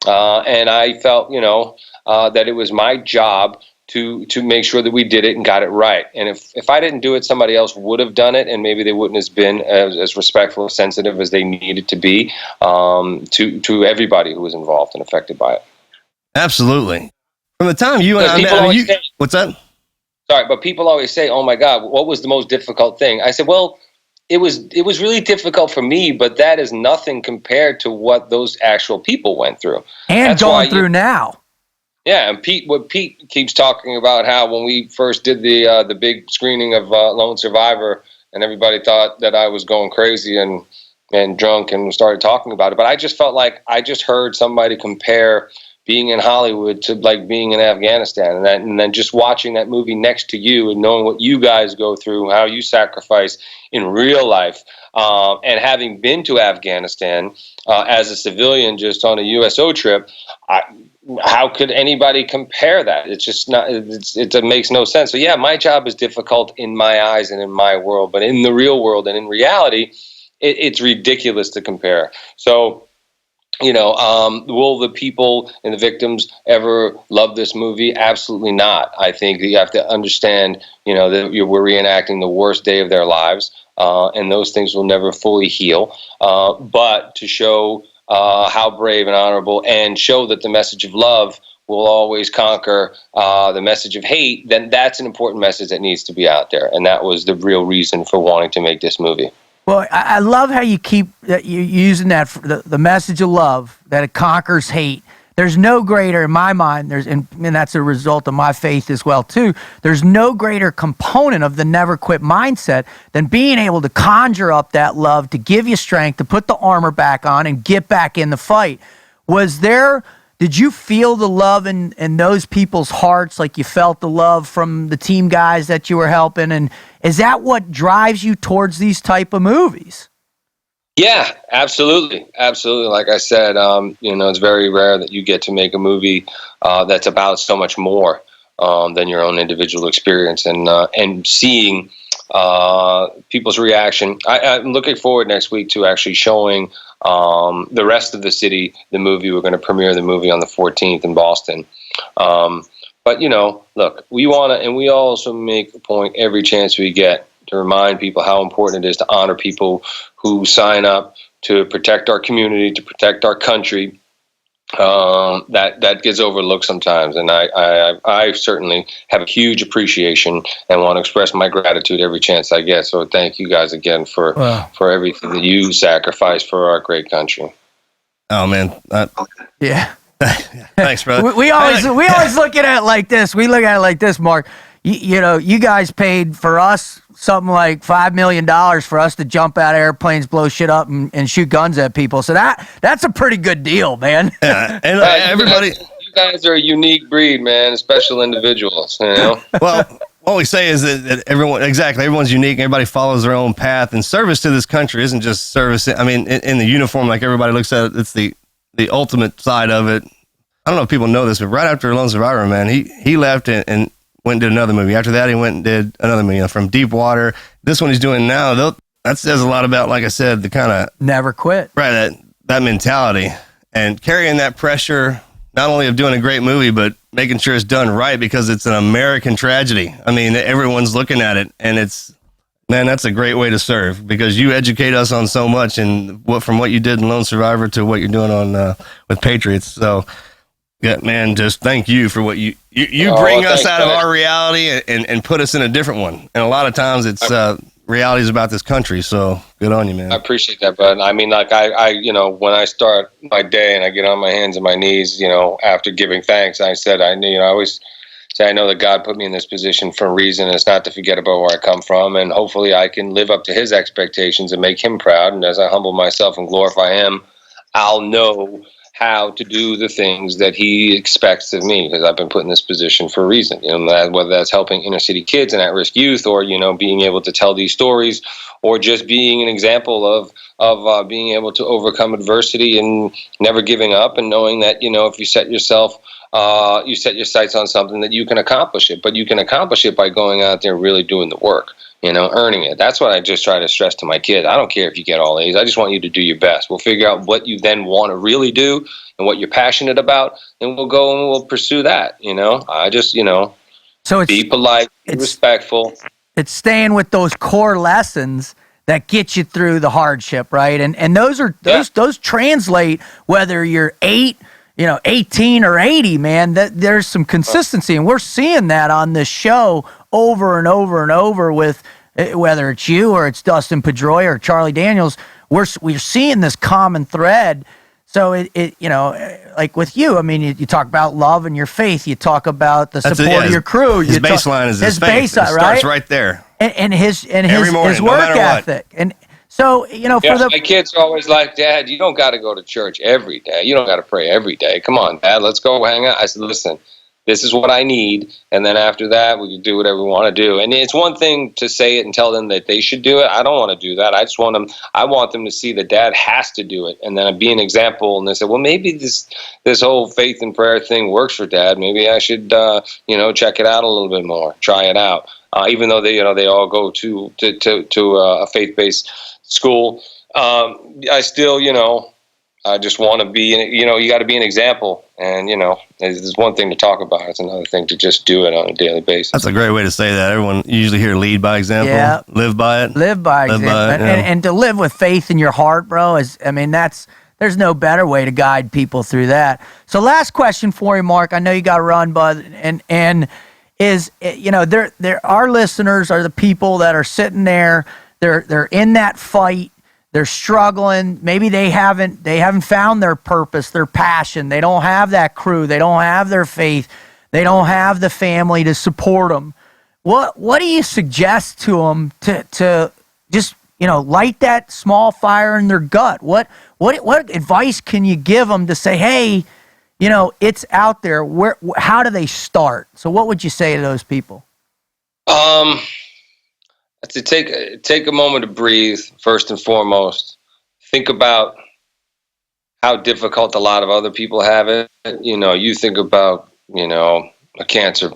S5: And I felt, that it was my job to make sure that we did it and got it right. And if I didn't do it, somebody else would have done it, and maybe they wouldn't have been as respectful, sensitive as they needed to be to everybody who was involved and affected by it.
S1: Absolutely. From the time you and I what's that?
S5: Sorry, but people always say, "Oh my God, what was the most difficult thing?" I said, "Well, it was really difficult for me, but that is nothing compared to what those actual people went through
S2: and that's going through now."
S5: Yeah, and Pete keeps talking about how when we first did the big screening of Lone Survivor, and everybody thought that I was going crazy and drunk and started talking about it. But I just felt like I just heard somebody compare being in Hollywood to being in Afghanistan, and then just watching that movie next to you and knowing what you guys go through, how you sacrifice in real life, and having been to Afghanistan as a civilian just on a USO trip. How could anybody compare that? It's just not. It makes no sense. So yeah, my job is difficult in my eyes and in my world, but in the real world and in reality, it's ridiculous to compare. So, will the people and the victims ever love this movie? Absolutely not. I think you have to understand, that we're reenacting the worst day of their lives, and those things will never fully heal. But to show how brave and honorable, and show that the message of love will always conquer the message of hate, then that's an important message that needs to be out there. And that was the real reason for wanting to make this movie.
S2: Well, I love how you keep using that, the message of love, that it conquers hate. There's no greater, in my mind, and that's a result of my faith as well, too. There's no greater component of the never quit mindset than being able to conjure up that love, to give you strength, to put the armor back on and get back in the fight. Did you feel the love in those people's hearts, like you felt the love from the team guys that you were helping? And is that what drives you towards these type of movies?
S5: Yeah, absolutely. Absolutely. Like I said, it's very rare that you get to make a movie that's about so much more than your own individual experience, and seeing people's reaction. I'm looking forward next week to actually showing the rest of the city the movie. We're going to premiere the movie on the 14th in Boston. But, look, we want to, and we also make a point every chance we get to remind people how important it is to honor people who sign up to protect our community, to protect our country. That gets overlooked sometimes, and I certainly have a huge appreciation and want to express my gratitude every chance I get. So thank you guys again for everything that you sacrifice for our great country.
S1: Oh man,
S2: yeah.
S1: Thanks, brother.
S2: We always look at it like this. We look at it like this, Mark. You guys paid for us something like $5 million for us to jump out of airplanes, blow shit up, and shoot guns at people. So that's a pretty good deal, man.
S1: Yeah. And everybody,
S5: you guys are a unique breed, man, special individuals.
S1: Well, what we say is that everyone's unique. Everybody follows their own path, and service to this country isn't just service. I mean, in the uniform, like everybody looks at it, it's the ultimate side of it. I don't know if people know this, but right after Lone Survivor, man, he left and went and did another movie. After that, he went and did another movie, from Deep Water. This one he's doing now, that says a lot about, like I said, the kind of
S2: never quit.
S1: Right, that mentality and carrying that pressure, not only of doing a great movie, but making sure it's done right, because it's an American tragedy. I mean, everyone's looking at it, and that's a great way to serve, because you educate us on so much, and from what you did in Lone Survivor to what you're doing on with Patriots. So, yeah, man, just thank you for what you bring us out of our reality and put us in a different one. And a lot of times it's reality is about this country. So good on you, man.
S5: I appreciate that, bud. I mean, like I when I start my day and I get on my hands and my knees, after giving thanks, I always say, I know that God put me in this position for a reason, and it's not to forget about where I come from. And hopefully I can live up to his expectations and make him proud. And as I humble myself and glorify him, I'll know how to do the things that he expects of me, because I've been put in this position for a reason. Whether that's helping inner city kids and at-risk youth, or being able to tell these stories, or just being an example of being able to overcome adversity and never giving up, and knowing that if you set your sights on something, that you can accomplish it. But you can accomplish it by going out there and really doing the work. Earning it. That's what I just try to stress to my kids. I don't care if you get all A's. I just want you to do your best. We'll figure out what you then want to really do and what you're passionate about, and we'll go and we'll pursue that. I just,
S2: so it's,
S5: be polite, be respectful.
S2: It's staying with those core lessons that get you through the hardship, right? And those translate whether you're 18 or 80, man. That there's some consistency, and we're seeing that on this show over and over and over with whether it's you or it's Dustin Pedroia or Charlie Daniels. We're seeing this common thread. So it like with you, I mean, you talk about love and your faith. You talk about the support of your crew.
S1: His baseline is his faith. It starts right there.
S2: And his
S1: morning,
S2: his work ethic. And so,
S5: my kids are always like, Dad, you don't got to go to church every day. You don't got to pray every day. Come on, Dad, let's go hang out. I said, listen, this is what I need. And then after that, we can do whatever we want to do. And it's one thing to say it and tell them that they should do it. I don't want to do that. I want them to see that Dad has to do it. And then be an example. And they say, well, maybe this whole faith and prayer thing works for Dad. Maybe I should, check it out a little bit more, try it out. Even though they all go to a faith-based school, I still, I just want to be, you got to be an example. And, there's one thing to talk about. It's another thing to just do it on a daily basis.
S1: That's a great way to say that. Everyone usually hear lead by example, live by it.
S2: Live by example. And to live with faith in your heart, bro, there's no better way to guide people through that. So last question for you, Mark. I know you got to run, bud. And is, our listeners are the people that are sitting there. They're in that fight. They're struggling. Maybe they haven't found their purpose, their passion. They don't have that crew. They don't have their faith. They don't have the family to support them. What do you suggest to them to just light that small fire in their gut? What advice can you give them to say, hey, it's out there. How do they start? So what would you say to those people?
S5: To take a moment to breathe, first and foremost. Think about how difficult a lot of other people have it. You think about, a cancer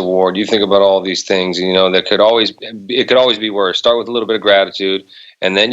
S5: ward. You think about all these things, it could always be worse. Start with a little bit of gratitude, and then,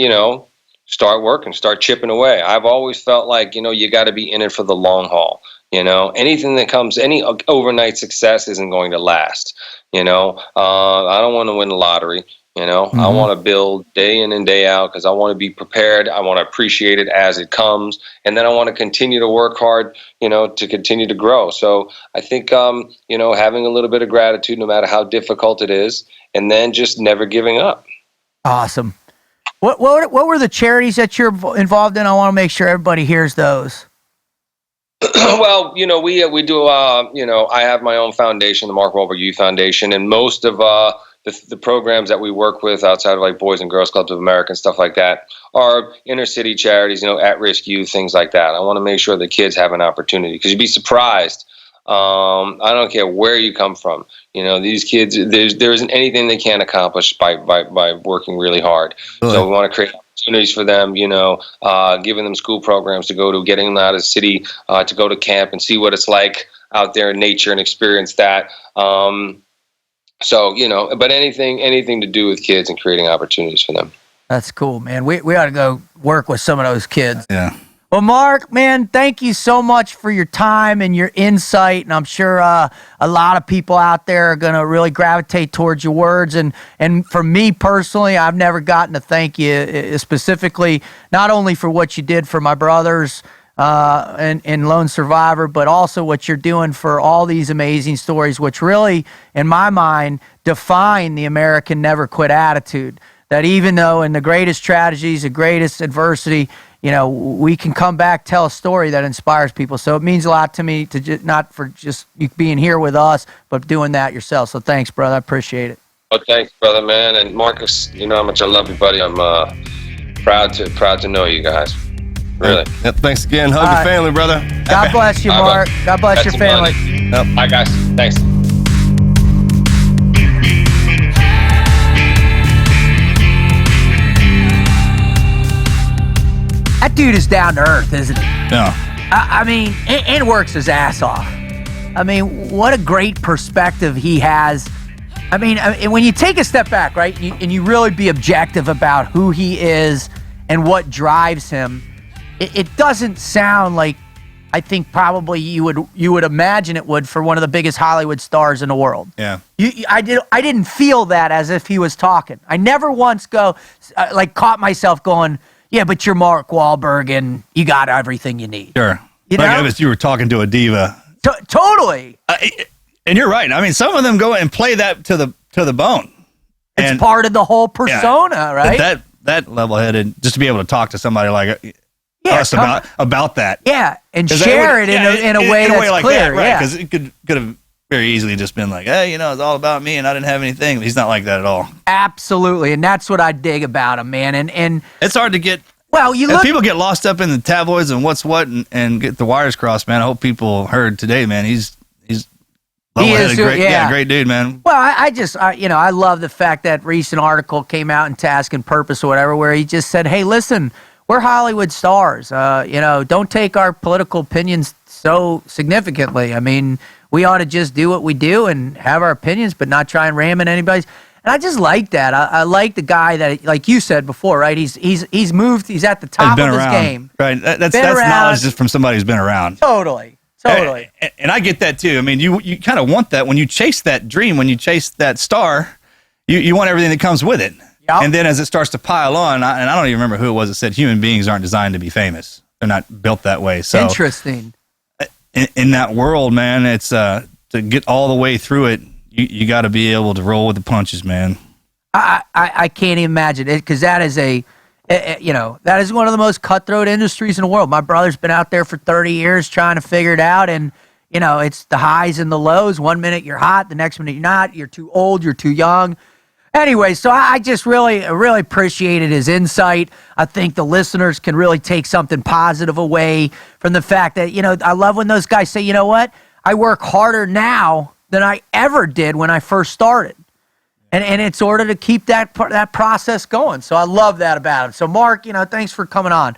S5: start working, start chipping away. I've always felt like, you got to be in it for the long haul. Anything that comes, any overnight success isn't going to last. I don't want to win the lottery. Mm-hmm. I want to build day in and day out, because I want to be prepared. I want to appreciate it as it comes. And then I want to continue to work hard, to continue to grow. So I think, having a little bit of gratitude, no matter how difficult it is, and then just never giving up. Awesome.
S2: What were the charities that you're involved in? I want to make sure everybody hears those.
S5: Well, we do, I have my own foundation, the Mark Wahlberg Youth Foundation, and most of the programs that we work with outside of like Boys and Girls Clubs of America and stuff like that are inner city charities, at-risk youth, things like that. I want to make sure the kids have an opportunity, because you'd be surprised I don't care where you come from. These kids, there isn't anything they can't accomplish by working really hard.
S1: Really?
S5: So we want to create opportunities for them, giving them school programs to go to, getting them out of the city, to go to camp and see what it's like out there in nature and experience that. But anything to do with kids and creating opportunities for them.
S2: That's cool, man. We ought to go work with some of those kids.
S3: Yeah.
S2: Well, Mark, man, thank you so much for your time and your insight, and I'm sure a lot of people out there are going to really gravitate towards your words. And for me personally, I've never gotten to thank you specifically, not only for what you did for my brothers and Lone Survivor, but also what you're doing for all these amazing stories, which really, in my mind, define the American never quit attitude. That even though in the greatest tragedies, the greatest adversity, we can come back, tell a story that inspires people. So it means a lot to me to not for just you being here with us, but doing that yourself. So thanks, brother. I appreciate it.
S5: Oh, thanks, brother, man. And Marcus, you know how much I love you, buddy. I'm proud to know you guys. Really.
S1: Yep, thanks again. Hug your family, brother.
S2: God bless you, Mark. God bless your family.
S5: Yep. Bye, guys. Thanks.
S2: That dude is down to earth, isn't he?
S3: Yeah.
S2: I mean, and works his ass off. I mean, what a great perspective he has. I mean, when you take a step back, right, and you really be objective about who he is and what drives him, it doesn't sound like I think probably you would imagine it would for one of the biggest Hollywood stars in the world.
S3: Yeah.
S2: I didn't feel that as if he was talking. I never once caught myself going, yeah, but you're Mark Wahlberg and you got everything you need.
S3: Sure.
S2: You
S3: like
S2: know?
S3: if you were talking to a diva.
S2: Totally.
S3: And you're right. I mean, some of them go and play that to the bone.
S2: It's part of the whole persona, right?
S3: That level-headed, just to be able to talk to somebody like us about that.
S2: Yeah, and share it in a way that's
S3: like
S2: clear.
S3: That, right?
S2: Yeah,
S3: Because it could have very easily just been like, hey, it's all about me and I didn't have anything. He's not like that at all.
S2: absolutely, and that's what I dig about him, man. And
S3: It's hard to get.
S2: well,
S3: If people get lost up in the tabloids and what's what and get the wires crossed, man. I hope people heard today, man. He's level-headed, great dude, man.
S2: Well, I love the fact that recent article came out in Task and Purpose or whatever, where he just said, hey, listen, we're Hollywood stars. Don't take our political opinions so significantly. I mean, we ought to just do what we do and have our opinions, but not try and ram in anybody's. And I just like that. I like the guy that, like you said before, right? He's moved. He's at the top of his game.
S3: Right. That's knowledge just from somebody who's been around.
S2: Totally.
S3: And I get that too. I mean, you kind of want that when you chase that dream, when you chase that star, you want everything that comes with it.
S2: Yep.
S3: And then as it starts to pile on, and I don't even remember who it was that said human beings aren't designed to be famous. They're not built that way. So
S2: interesting.
S3: In that world, man, it's to get all the way through it, you got to be able to roll with the punches, man.
S2: I can't even imagine it, because that is that is one of the most cutthroat industries in the world. My brother's been out there for 30 years trying to figure it out, and it's the highs and the lows. 1 minute you're hot, the next minute you're not. You're too old, you're too young. Anyway, so I just really appreciated his insight. I think the listeners can really take something positive away from the fact that, I love when those guys say, you know what? I work harder now than I ever did when I first started. And it's order to keep that process going. So I love that about him. So Mark, thanks for coming on.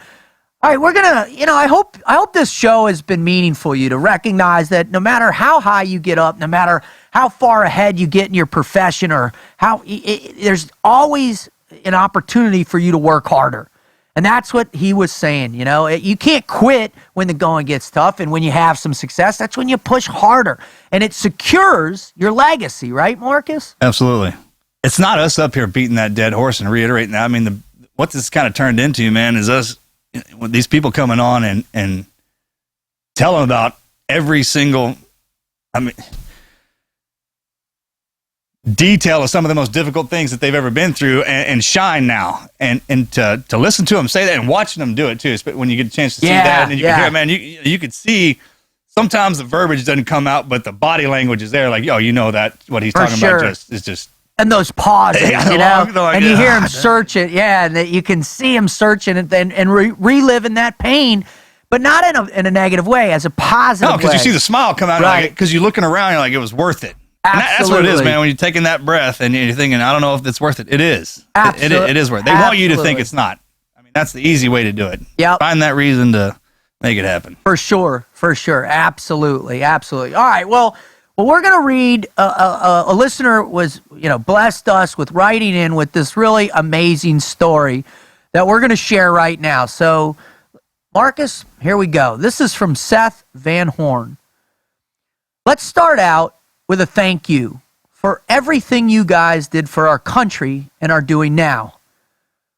S2: All right, we're gonna, I hope this show has been meaningful to you, to recognize that no matter how high you get up, no matter how far ahead you get in your profession, or how there's always an opportunity for you to work harder. And that's what he was saying. You can't quit when the going gets tough, and when you have some success, that's when you push harder, and it secures your legacy, right, Marcus?
S3: Absolutely. It's not us up here beating that dead horse and reiterating that. I mean, what this kind of turned into, man, is us, these people coming on and telling about every single, detail of some of the most difficult things that they've ever been through, and shine now, and to listen to them say that and watching them do it too. When you get a chance to see that, and you can hear it, man, you could see sometimes the verbiage doesn't come out, but the body language is there. Like, that what he's talking about is just. And
S2: those pauses, and you hear him search it, and that you can see him searching it and reliving that pain. but not in a negative way, as a positive
S3: No, because you
S2: way.
S3: see the smile come out,
S2: Right.
S3: because you're looking around, you're like, it was worth it. And that's what it is,
S2: Absolutely.
S3: man. When you're taking that breath and you're thinking, I don't know if it's worth it. It is. It is worth it. They want you to think
S2: Absolutely.
S3: it's not. I mean, that's the easy way to do it.
S2: Yep.
S3: Find that reason to make it happen.
S2: For sure. Absolutely. All right. Well, we're going to read. A listener was, blessed us with writing in with this really amazing story that we're going to share right now. So, Marcus, here we go. This is from Seth Van Horn. Let's start out with a thank you for everything you guys did for our country and are doing now.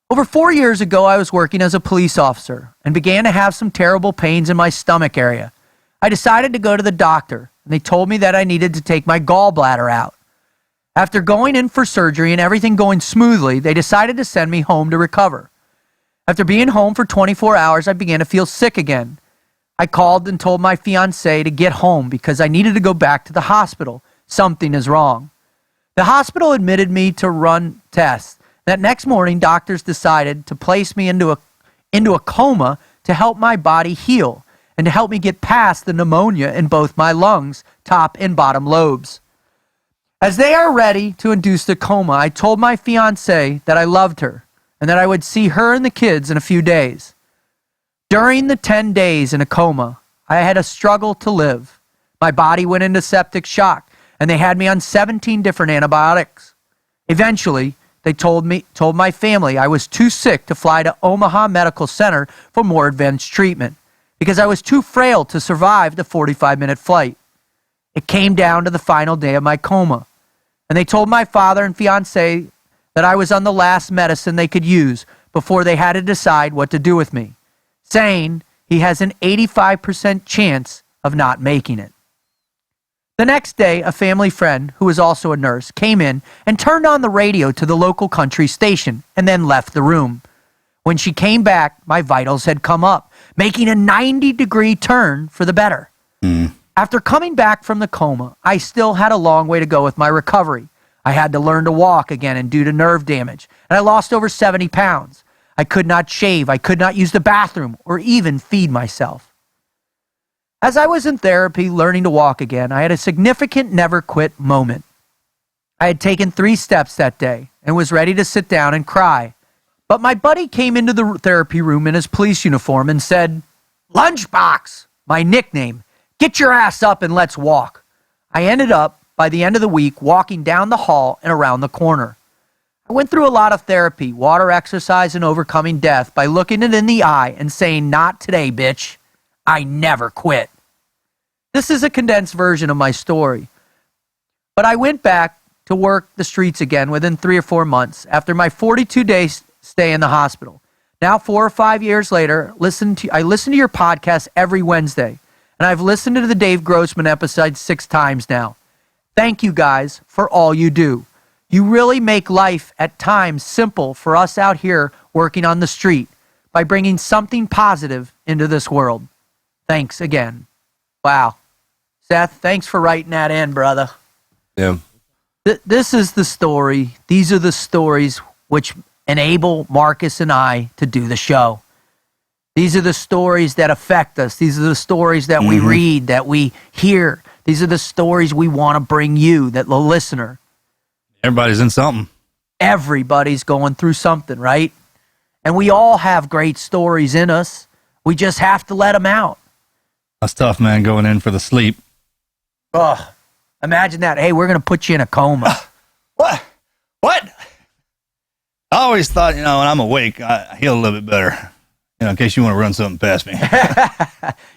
S2: Over 4 years ago, I was working as a police officer and began to have some terrible pains in my stomach area. I decided to go to the doctor, and they told me that I needed to take my gallbladder out. After going in for surgery and everything going smoothly, they decided to send me home to recover. After being home for 24 hours, I began to feel sick again. I called and told my fiancée to get home because I needed to go back to the hospital. Something is wrong. The hospital admitted me to run tests. That next morning, doctors decided to place me into a coma to help my body heal and to help me get past the pneumonia in both my lungs, top and bottom lobes. As they are ready to induce the coma, I told my fiancée that I loved her and that I would see her and the kids in a few days. During the 10 days in a coma, I had a struggle to live. My body went into septic shock, and they had me on 17 different antibiotics. Eventually, they told my family I was too sick to fly to Omaha Medical Center for more advanced treatment because I was too frail to survive the 45-minute flight. It came down to the final day of my coma, and they told my father and fiancé that I was on the last medicine they could use before they had to decide what to do with me, saying he has an 85% chance of not making it. The next day, a family friend, who was also a nurse, came in and turned on the radio to the local country station and then left the room. When she came back, my vitals had come up, making a 90-degree turn for the better. After coming back from the coma, I still had a long way to go with my recovery. I had to learn to walk again and due to nerve damage, and I lost over 70 pounds. I could not shave, I could not use the bathroom, or even feed myself. As I was in therapy learning to walk again, I had a significant never quit moment. I had taken 3 steps that day and was ready to sit down and cry. But my buddy came into the therapy room in his police uniform and said, "Lunchbox," my nickname, "get your ass up and let's walk." I ended up, by the end of the week, walking down the hall and around the corner. I went through a lot of therapy, water exercise, and overcoming death by looking it in the eye and saying, "Not today, bitch. I never quit." This is a condensed version of my story. But I went back to work the streets again within 3 or 4 months after my 42-day stay in the hospital. Now, 4 or 5 years later, I listen to your podcast every Wednesday, and I've listened to the Dave Grossman episode 6 times now. Thank you guys for all you do. You really make life at times simple for us out here working on the street by bringing something positive into this world. Thanks again. Wow. Seth, thanks for writing that in, brother.
S1: Yeah.
S2: This is the story. These are the stories which enable Marcus and I to do the show. These are the stories that affect us. These are the stories that we read, that we hear. These are the stories we want to bring you, that the listener.
S3: Everybody's in something.
S2: Everybody's going through something, right? And we all have great stories in us. We just have to let them out.
S3: That's tough, man, going in for the sleep.
S2: Oh, imagine that. Hey, we're going to put you in a coma.
S3: What? I always thought, when I'm awake, I heal a little bit better. In case you want to run something past me.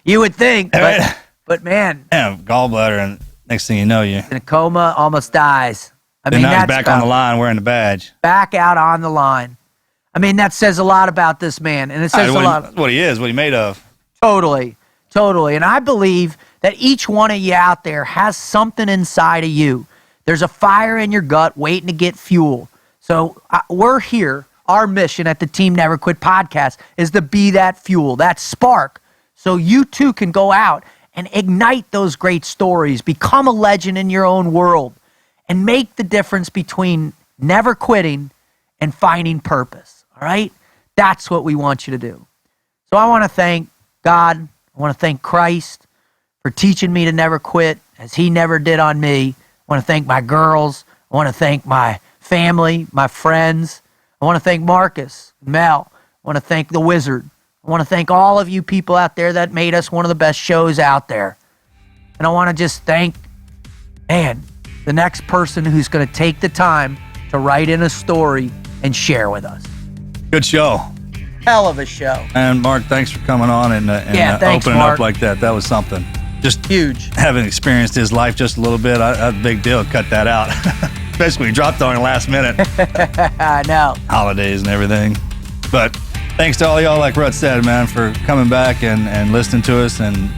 S2: You would think, but man,
S3: Yeah, gallbladder, and next thing you know, you
S2: in a coma, almost dies. I mean,
S3: now he's
S2: that's
S3: back on the line wearing the badge.
S2: back out on the line. I mean, that says a lot about this man, and it says a lot.
S3: That's what he is, what he made of.
S2: Totally. And I believe that each one of you out there has something inside of you. There's a fire in your gut waiting to get fuel. So we're here. Our mission at the Team Never Quit podcast is to be that fuel, that spark, so you too can go out and ignite those great stories, become a legend in your own world, and make the difference between never quitting and finding purpose. All right? That's what we want you to do. So I want to thank God. I want to thank Christ for teaching me to never quit as he never did on me. I want to thank my girls. I want to thank my family, my friends. I want to thank Marcus, Mel. I want to thank the Wizard. I want to thank all of you people out there that made us one of the best shows out there. And I want to just thank, the next person who's going to take the time to write in a story and share with us.
S3: Good show.
S2: Hell of a show.
S3: And Mark, thanks for coming on and
S2: thanks,
S3: opening
S2: Mark.
S3: up like that. That was something. Just
S2: Huge.
S3: having experienced his life just a little bit, that's a big deal. Cut that out. Especially when he dropped on the last minute.
S2: I know.
S3: Holidays and everything. But thanks to all y'all, like Rut said, man, for coming back and listening to us and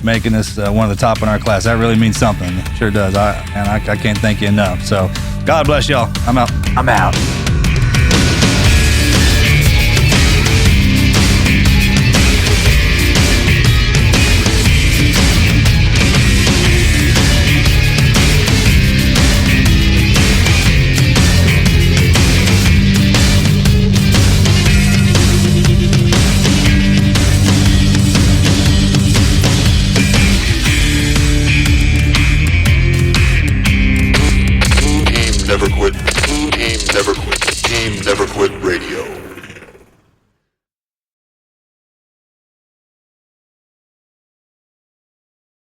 S3: making us one of the top in our class. That really means something. It sure does. I can't thank you enough. So God bless y'all. I'm out.
S2: I'm out.
S4: Never quit.